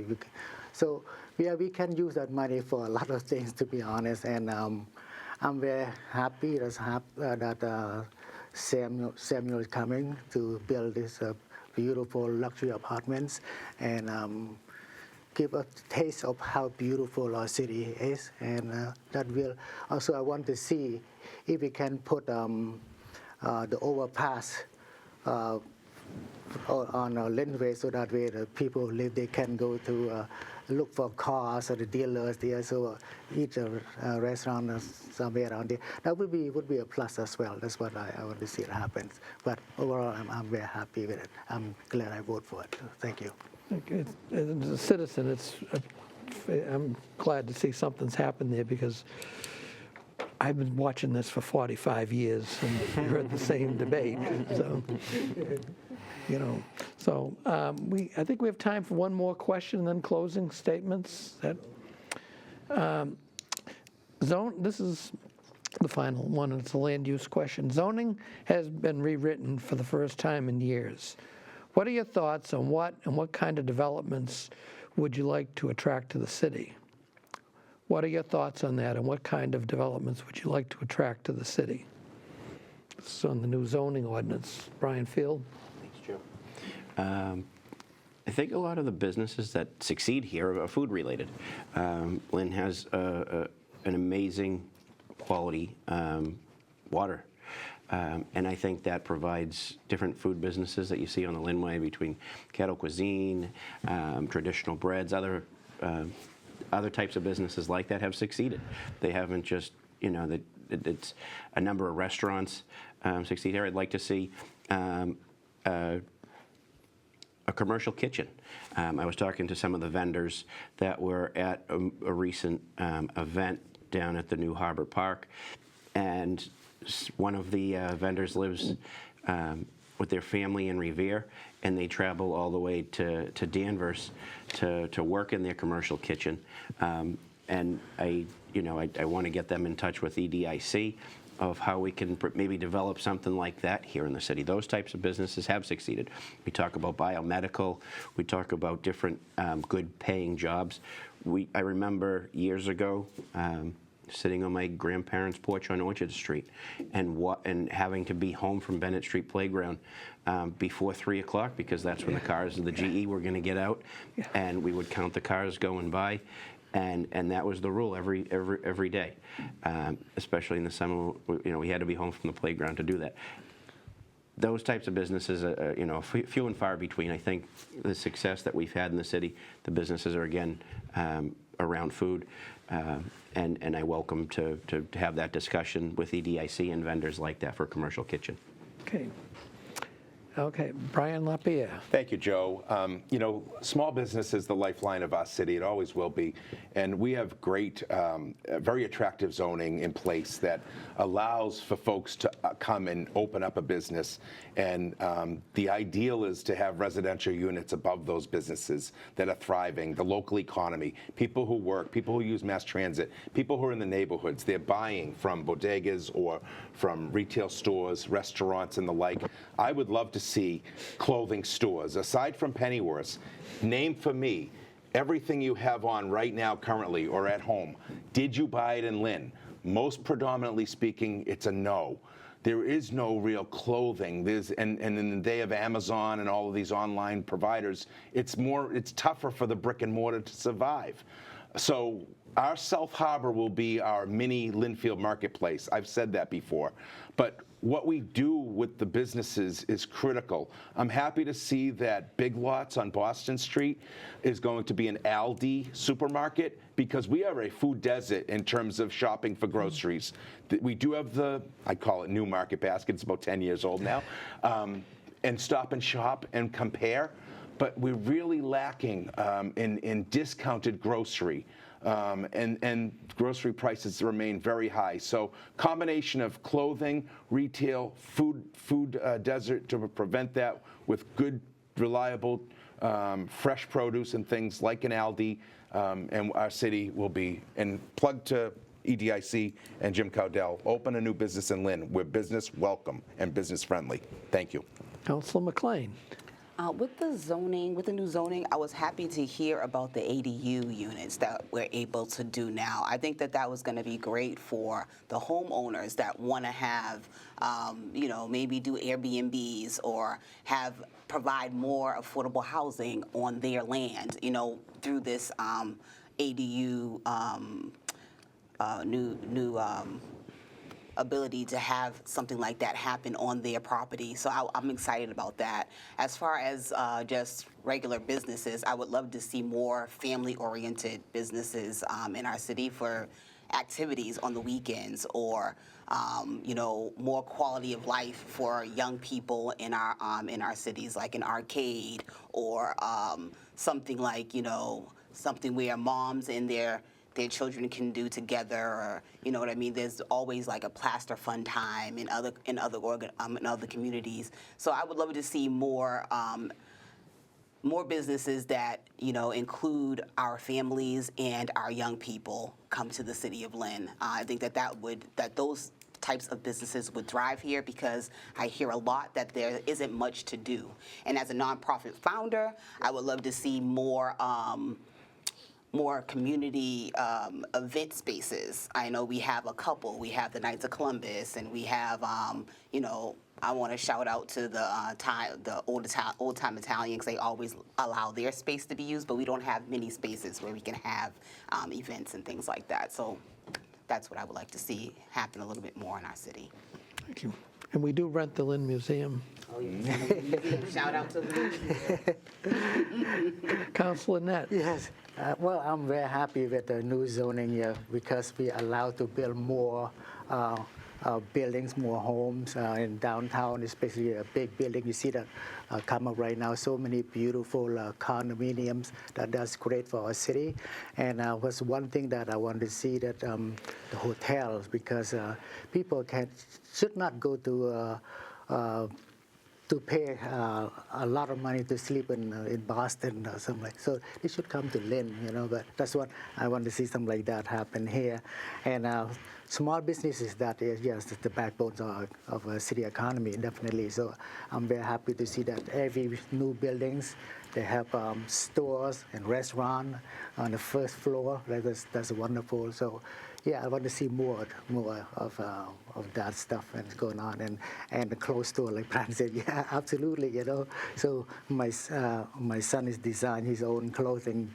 So we can use that money for a lot of things, to be honest. And I'm very happy that Samuel is coming to build this beautiful luxury apartments and give a taste of how beautiful our city is. And that will also, I want to see if we can put the overpass on Lynn Way, so that way the people who live, they can go to look for cars or the dealers there, so eat a restaurant or somewhere around there. That would be a plus as well. That's what I want to see it happen. But overall, I'm very happy with it. I'm glad I voted for it. Thank you. As a citizen, I'm glad to see something's happened there, because I've been watching this for 45 years and heard the same debate. So, I think we have time for one more question and then closing statements. This is the final one, and it's a land use question. Zoning has been rewritten for the first time in years. What are your thoughts on what kind of developments would you like to attract to the city? What are your thoughts on that, and what kind of developments would you like to attract to the city? This is on the new zoning ordinance. Brian Field. Thanks, Joe. I think a lot of the businesses that succeed here are food related. Lynn has an amazing quality water. And I think that provides different food businesses that you see on the Lynnway, between kettle cuisine, traditional breads, other types of businesses like that have succeeded. They haven't just, it's a number of restaurants succeed here. I'd like to see a commercial kitchen. I was talking to some of the vendors that were at a recent event down at the new Harbor Park, and one of the vendors lives with their family in Revere, and they travel all the way to Danvers to work in their commercial kitchen. And I want to get them in touch with EDIC of how we can maybe develop something like that here in the city. Those types of businesses have succeeded. We talk about biomedical. We talk about different good paying jobs. I remember years ago sitting on my grandparents' porch on Orchard Street and having to be home from Bennett Street Playground before 3 o'clock, because that's when the cars of the GE were going to get out, and we would count the cars going by, and that was the rule every day, especially in the summer. We had to be home from the playground to do that. Those types of businesses, few and far between. I think the success that we've had in the city, the businesses are again around food. And I welcome to have that discussion with EDIC and vendors like that for a commercial kitchen. Okay, Brian LaPierre. Thank you, Joe. Small business is the lifeline of our city. It always will be. And we have great, very attractive zoning in place that allows for folks to come and open up a business. And the ideal is to have residential units above those businesses that are thriving, the local economy, people who work, people who use mass transit, people who are in the neighborhoods. They're buying from bodegas or from retail stores, restaurants, and the like. I would love to see clothing stores. Aside from Pennyworths, name for me everything you have on right now currently or at home. Did you buy it in Lynn? Most predominantly speaking, it's a no. There is no real clothing. And in the day of Amazon and all of these online providers, it's tougher for the brick and mortar to survive. So our South Harbor will be our mini Linfield marketplace. I've said that before. But what we do with the businesses is critical. I'm happy to see that Big Lots on Boston Street is going to be an Aldi supermarket, because we are a food desert in terms of shopping for groceries. We do have I call it new market basket, it's about 10 years old now, and Stop and Shop and Compare, but we're really lacking in discounted grocery. And grocery prices remain very high. So combination of clothing, retail, food desert to prevent that with good, reliable, fresh produce and things like an Aldi, and our city will be, and plug to EDIC and Jim Cowdell, open a new business in Lynn. We're business welcome and business friendly. Thank you. Councilor McLean. With the new zoning, I was happy to hear about the ADU units that we're able to do now. I think that was going to be great for the homeowners that want to have, maybe do Airbnbs or provide more affordable housing on their land, through this ADU new ability to have something like that happen on their property. So I'm excited about that. As far as just regular businesses, I would love to see more family-oriented businesses in our city for activities on the weekends, or more quality of life for young people in our cities, like an arcade, or something like something where moms and their children can do together, or what I mean. There's always like a plaster fun time in other communities. So I would love to see more businesses that include our families and our young people come to the city of Lynn. I think that those types of businesses would thrive here, because I hear a lot that there isn't much to do. And as a nonprofit founder, I would love to see more community event spaces. I know we have a couple. We have the Knights of Columbus, and we have, I want to shout out to the old time Italians. They always allow their space to be used, but we don't have many spaces where we can have events and things like that. So that's what I would like to see happen a little bit more in our city. Thank you. And we do rent the Lynn Museum. Oh, yeah. Shout out to the Councilor Net. Yes. Well, I'm very happy with the new zoning here, because we are allowed to build more buildings, more homes in downtown, especially a big building. You see that come up right now, so many beautiful condominiums. That's great for our city. And was one thing that I want to see, that the hotels, because people should not go to pay a lot of money to sleep in Boston or something like that. So they should come to Lynn, but that's what I want to see, something like that happen here. And small businesses, that is, yes, the backbone of a city economy, definitely. So I'm very happy to see that every new buildings, they have stores and restaurant on the first floor. That's wonderful. So yeah, I want to see more of that stuff and going on, and the clothes store, like Brian said. Yeah, absolutely. So my son is designed his own clothing.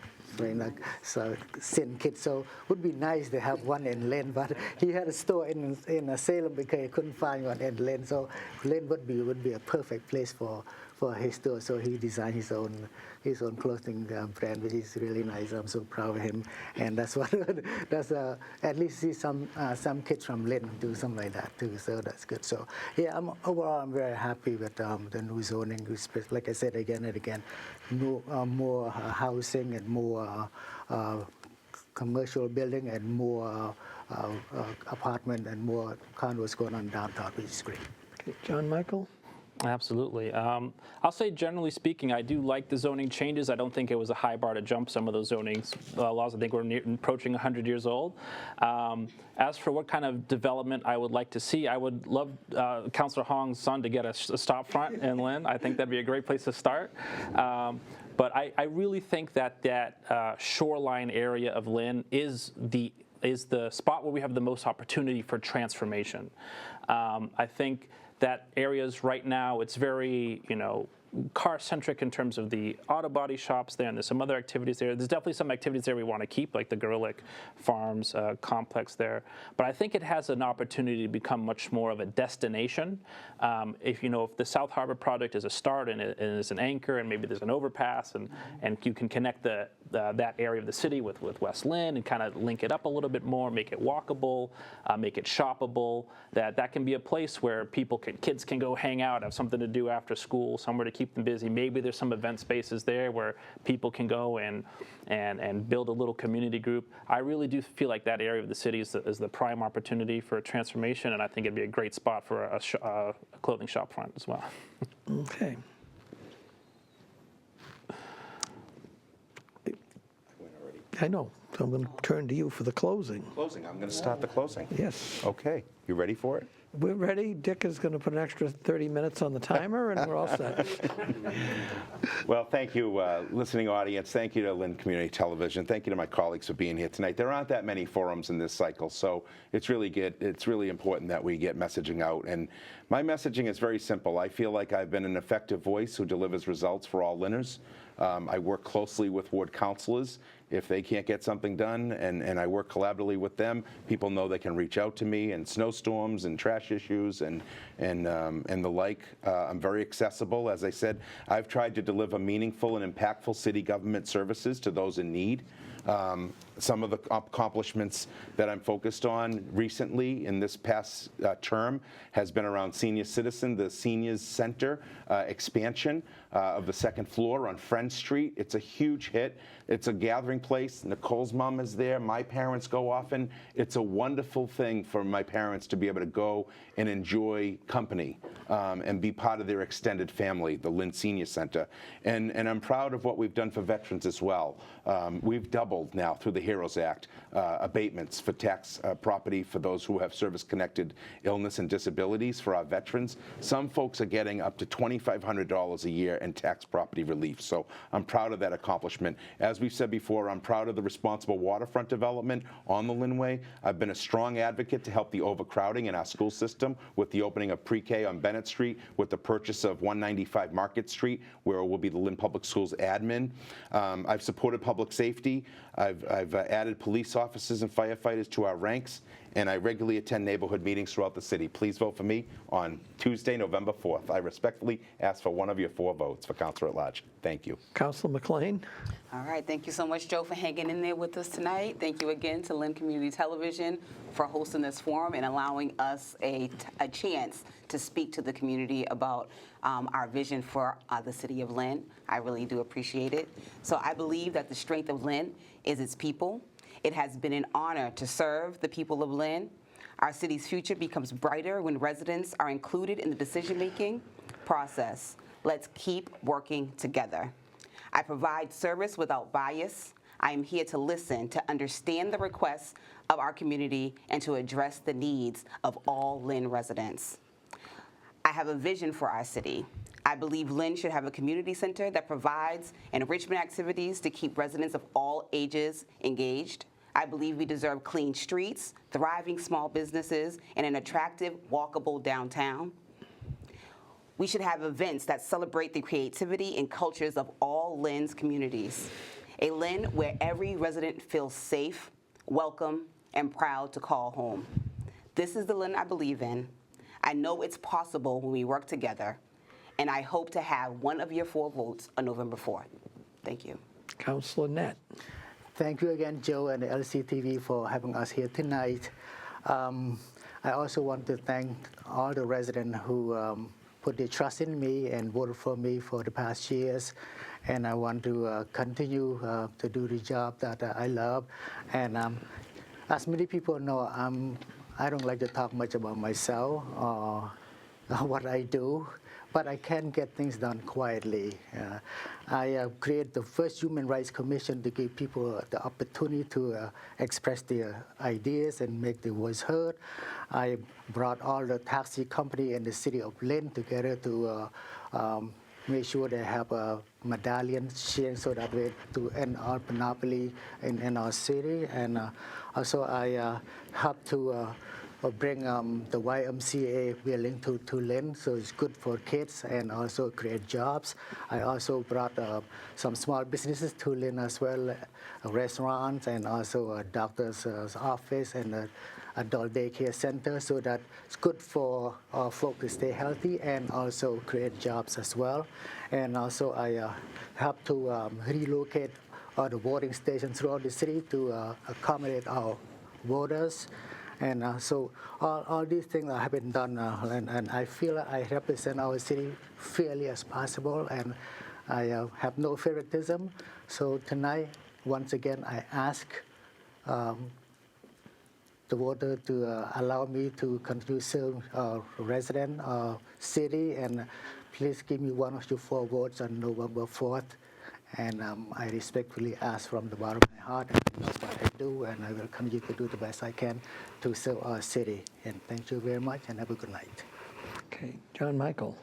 Sin kit, so would be nice to have one in Lynn, but he had a store in Salem because he couldn't find one in Lynn. So Lynn would be a perfect place for his store. So he designed his own clothing brand, which is really nice. I'm so proud of him, and that's at least see some kids from Lynn do something like that too. So that's good. So yeah, overall I'm very happy with the new zoning. Like I said again and again, more housing and more commercial building and more apartment and more condos going on downtown, which is great. Okay, John Michael. Absolutely. I'll say, generally speaking, I do like the zoning changes. I don't think it was a high bar to jump some of those zoning laws. I think we're approaching 100 years old. As for what kind of development I would like to see, I would love Councilor Hong's son to get a stop front in Lynn. I think that'd be a great place to start. But I really think that shoreline area of Lynn is the spot where we have the most opportunity for transformation. I think that areas right now, it's very, car-centric in terms of the auto body shops there, and there's some other activities there. There's definitely some activities there we want to keep, like the Gorelick Farms complex there. But I think it has an opportunity to become much more of a destination. If the South Harbor project is a start and it is an anchor, and maybe there's an overpass, and you can connect that area of the city with West Lynn and kind of link it up a little bit more, make it walkable, make it shoppable, that can be a place where kids can go hang out, have something to do after school, somewhere to keep them busy. Maybe there's some event spaces there where people can go and build a little community group. I really do feel like that area of the city is the prime opportunity for a transformation, and I think it'd be a great spot for a clothing shop front as well. Okay. I know. So I'm going to turn to you for the closing. Closing. I'm going to start the closing. Yes. Okay. You ready for it? We're ready. Dick is going to put an extra 30 minutes on the timer, and we're all set. Well, thank you, listening audience. Thank you to Lynn Community Television. Thank you to my colleagues for being here tonight. There aren't that many forums in this cycle, so it's really good. It's really important that we get messaging out. And my messaging is very simple. I feel like I've been an effective voice who delivers results for all Lynners. I work closely with ward councilors. If they can't get something done, and I work collaboratively with them, people know they can reach out to me in snowstorms and trash issues and the like. I'm very accessible. As I said, I've tried to deliver meaningful and impactful city government services to those in need. Some of the accomplishments that I'm focused on recently in this past term has been around senior citizen, the seniors center expansion of the second floor on Friend Street. It's a huge hit. It's a gathering place. Nicole's mom is there. My parents go often. It's a wonderful thing for my parents to be able to go and enjoy company and be part of their extended family, the Lynn Senior Center. And I'm proud of what we've done for veterans as well. We've doubled now through the HEROES Act abatements for tax property for those who have service-connected illness and disabilities for our veterans. Some folks are getting up to $2,500 a year in tax property relief. So I'm proud of that accomplishment. As we've said before, I'm proud of the responsible waterfront development on the Lynnway. I've been a strong advocate to help the overcrowding in our school system with the opening of pre-K on Bennett Street, with the purchase of 195 Market Street, where it will be the Lynn Public Schools admin. I've supported public safety. I've added police officers and firefighters to our ranks, and I regularly attend neighborhood meetings throughout the city. Please vote for me on Tuesday, November 4th. I respectfully ask for one of your 4 votes for Councilor at Large. Thank you. Councilor McLean? All right, thank you so much, Joe, for hanging in there with us tonight. Thank you again to Lynn Community Television for hosting this forum and allowing us a chance to speak to the community about our vision for the city of Lynn. I really do appreciate it. So I believe that the strength of Lynn is its people. It has been an honor to serve the people of Lynn. Our city's future becomes brighter when residents are included in the decision-making process. Let's keep working together. I provide service without bias. I am here to listen, to understand the requests of our community, and to address the needs of all Lynn residents. I have a vision for our city. I believe Lynn should have a community center that provides enrichment activities to keep residents of all ages engaged. I believe we deserve clean streets, thriving small businesses, and an attractive, walkable downtown. We should have events that celebrate the creativity and cultures of all Lynn's communities. A Lynn where every resident feels safe, welcome, and proud to call home. This is the Lynn I believe in. I know it's possible when we work together, and I hope to have one of your 4 votes on November 4th. Thank you. Councilor Net? Thank you again, Joe and LCTV, for having us here tonight. I also want to thank all the residents who put their trust in me and voted for me for the past years. And I want to continue to do the job that I love. And as many people know, I don't like to talk much about myself or what I do. but I can get things done quietly. I created the first Human Rights Commission to give people the opportunity to express their ideas and make their voice heard. I brought all the taxi company in the city of Lynn together to make sure they have a medallion sharing so that way to end our monopoly in our city. And also I help to bring the YMCA building to Lynn, so it's good for kids and also create jobs. I also brought some small businesses to Lynn as well, restaurants and also a doctor's office and a adult daycare center, so that it's good for our folks to stay healthy and also create jobs as well. And also I help to relocate all the voting stations throughout the city to accommodate our voters. And so all these things have been done, and I feel I represent our city fairly as possible, and I have no favoritism. So tonight, once again, I ask the voter to allow me to continue serve resident city, and please give me one of your 4 votes on November 4th. And I respectfully ask from the bottom of my heart, and that's what I do, and I will continue to do the best I can to serve our city. And thank you very much, and have a good night. Okay, John Michael.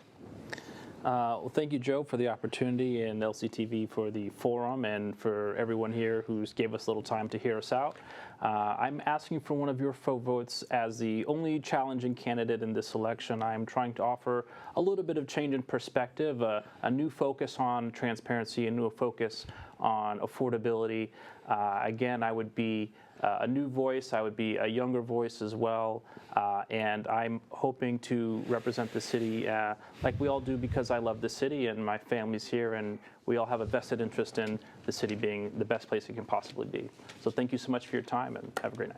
Well, thank you, Joe, for the opportunity, and LCTV for the forum, and for everyone here who's gave us a little time to hear us out. I'm asking for one of your votes as the only challenging candidate in this election. I'm trying to offer a little bit of change in perspective, a new focus on transparency, a new focus on affordability. Again, I would be a new voice. I would be a younger voice as well. And I'm hoping to represent the city like we all do, because I love the city and my family's here, and we all have a vested interest in the city being the best place it can possibly be. So thank you so much for your time, and have a great night.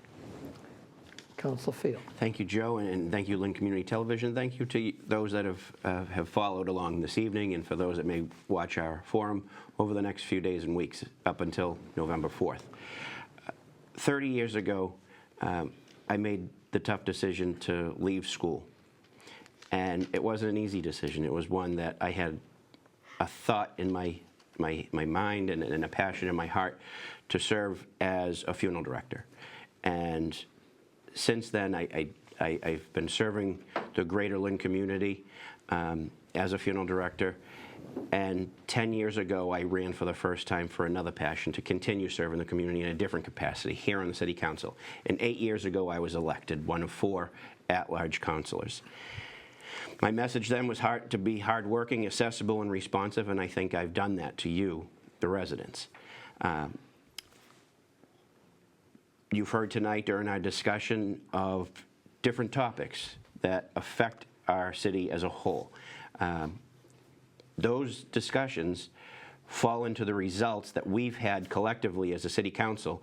Councilor Field. Thank you, Joe, and thank you, Lynn Community Television. Thank you to those that have followed along this evening, and for those that may watch our forum over the next few days and weeks up until November 4th. 30 years ago, I made the tough decision to leave school. And it wasn't an easy decision. It was one that I had a thought in my mind and a passion in my heart to serve as a funeral director. And since then, I've been serving the greater Lynn community as a funeral director. And 10 years ago, I ran for the first time for another passion, to continue serving the community in a different capacity here on the City Council. And 8 years ago, I was elected, one of 4 at-large councilors. My message then was to be hardworking, accessible, and responsive, and I think I've done that to you, the residents. You've heard tonight during our discussion of different topics that affect our city as a whole. Those discussions fall into the results that we've had collectively as a city council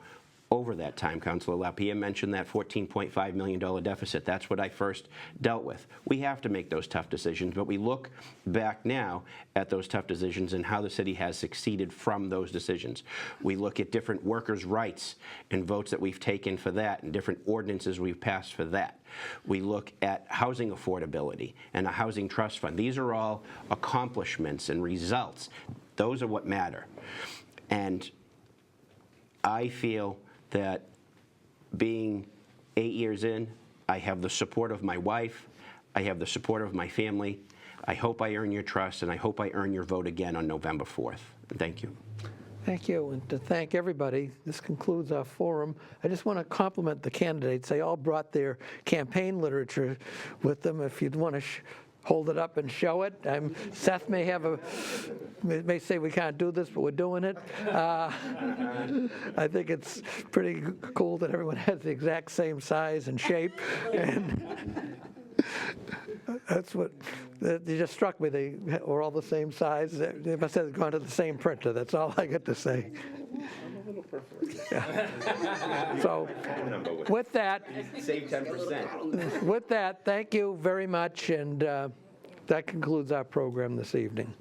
over that time. Councilor LaPierre mentioned that $14.5 million deficit. That's what I first dealt with. We have to make those tough decisions, but we look back now at those tough decisions and how the city has succeeded from those decisions. We look at different workers' rights and votes that we've taken for that, and different ordinances we've passed for that. We look at housing affordability and a housing trust fund. These are all accomplishments and results. Those are what matter. And I feel that being 8 years in, I have the support of my wife, I have the support of my family. I hope I earn your trust, and I hope I earn your vote again on November 4th. Thank you. Thank you, and to thank everybody. This concludes our forum. I just want to compliment the candidates. They all brought their campaign literature with them. If you'd want to hold it up and show it. Seth may say we can't do this, but we're doing it. I think it's pretty cool that everyone has the exact same size and shape. And that's what, it just struck me. They were all the same size. They must have gone to the same printer. That's all I get to say. Yeah. So with that, Save 10%. with that, thank you very much, and that concludes our program this evening.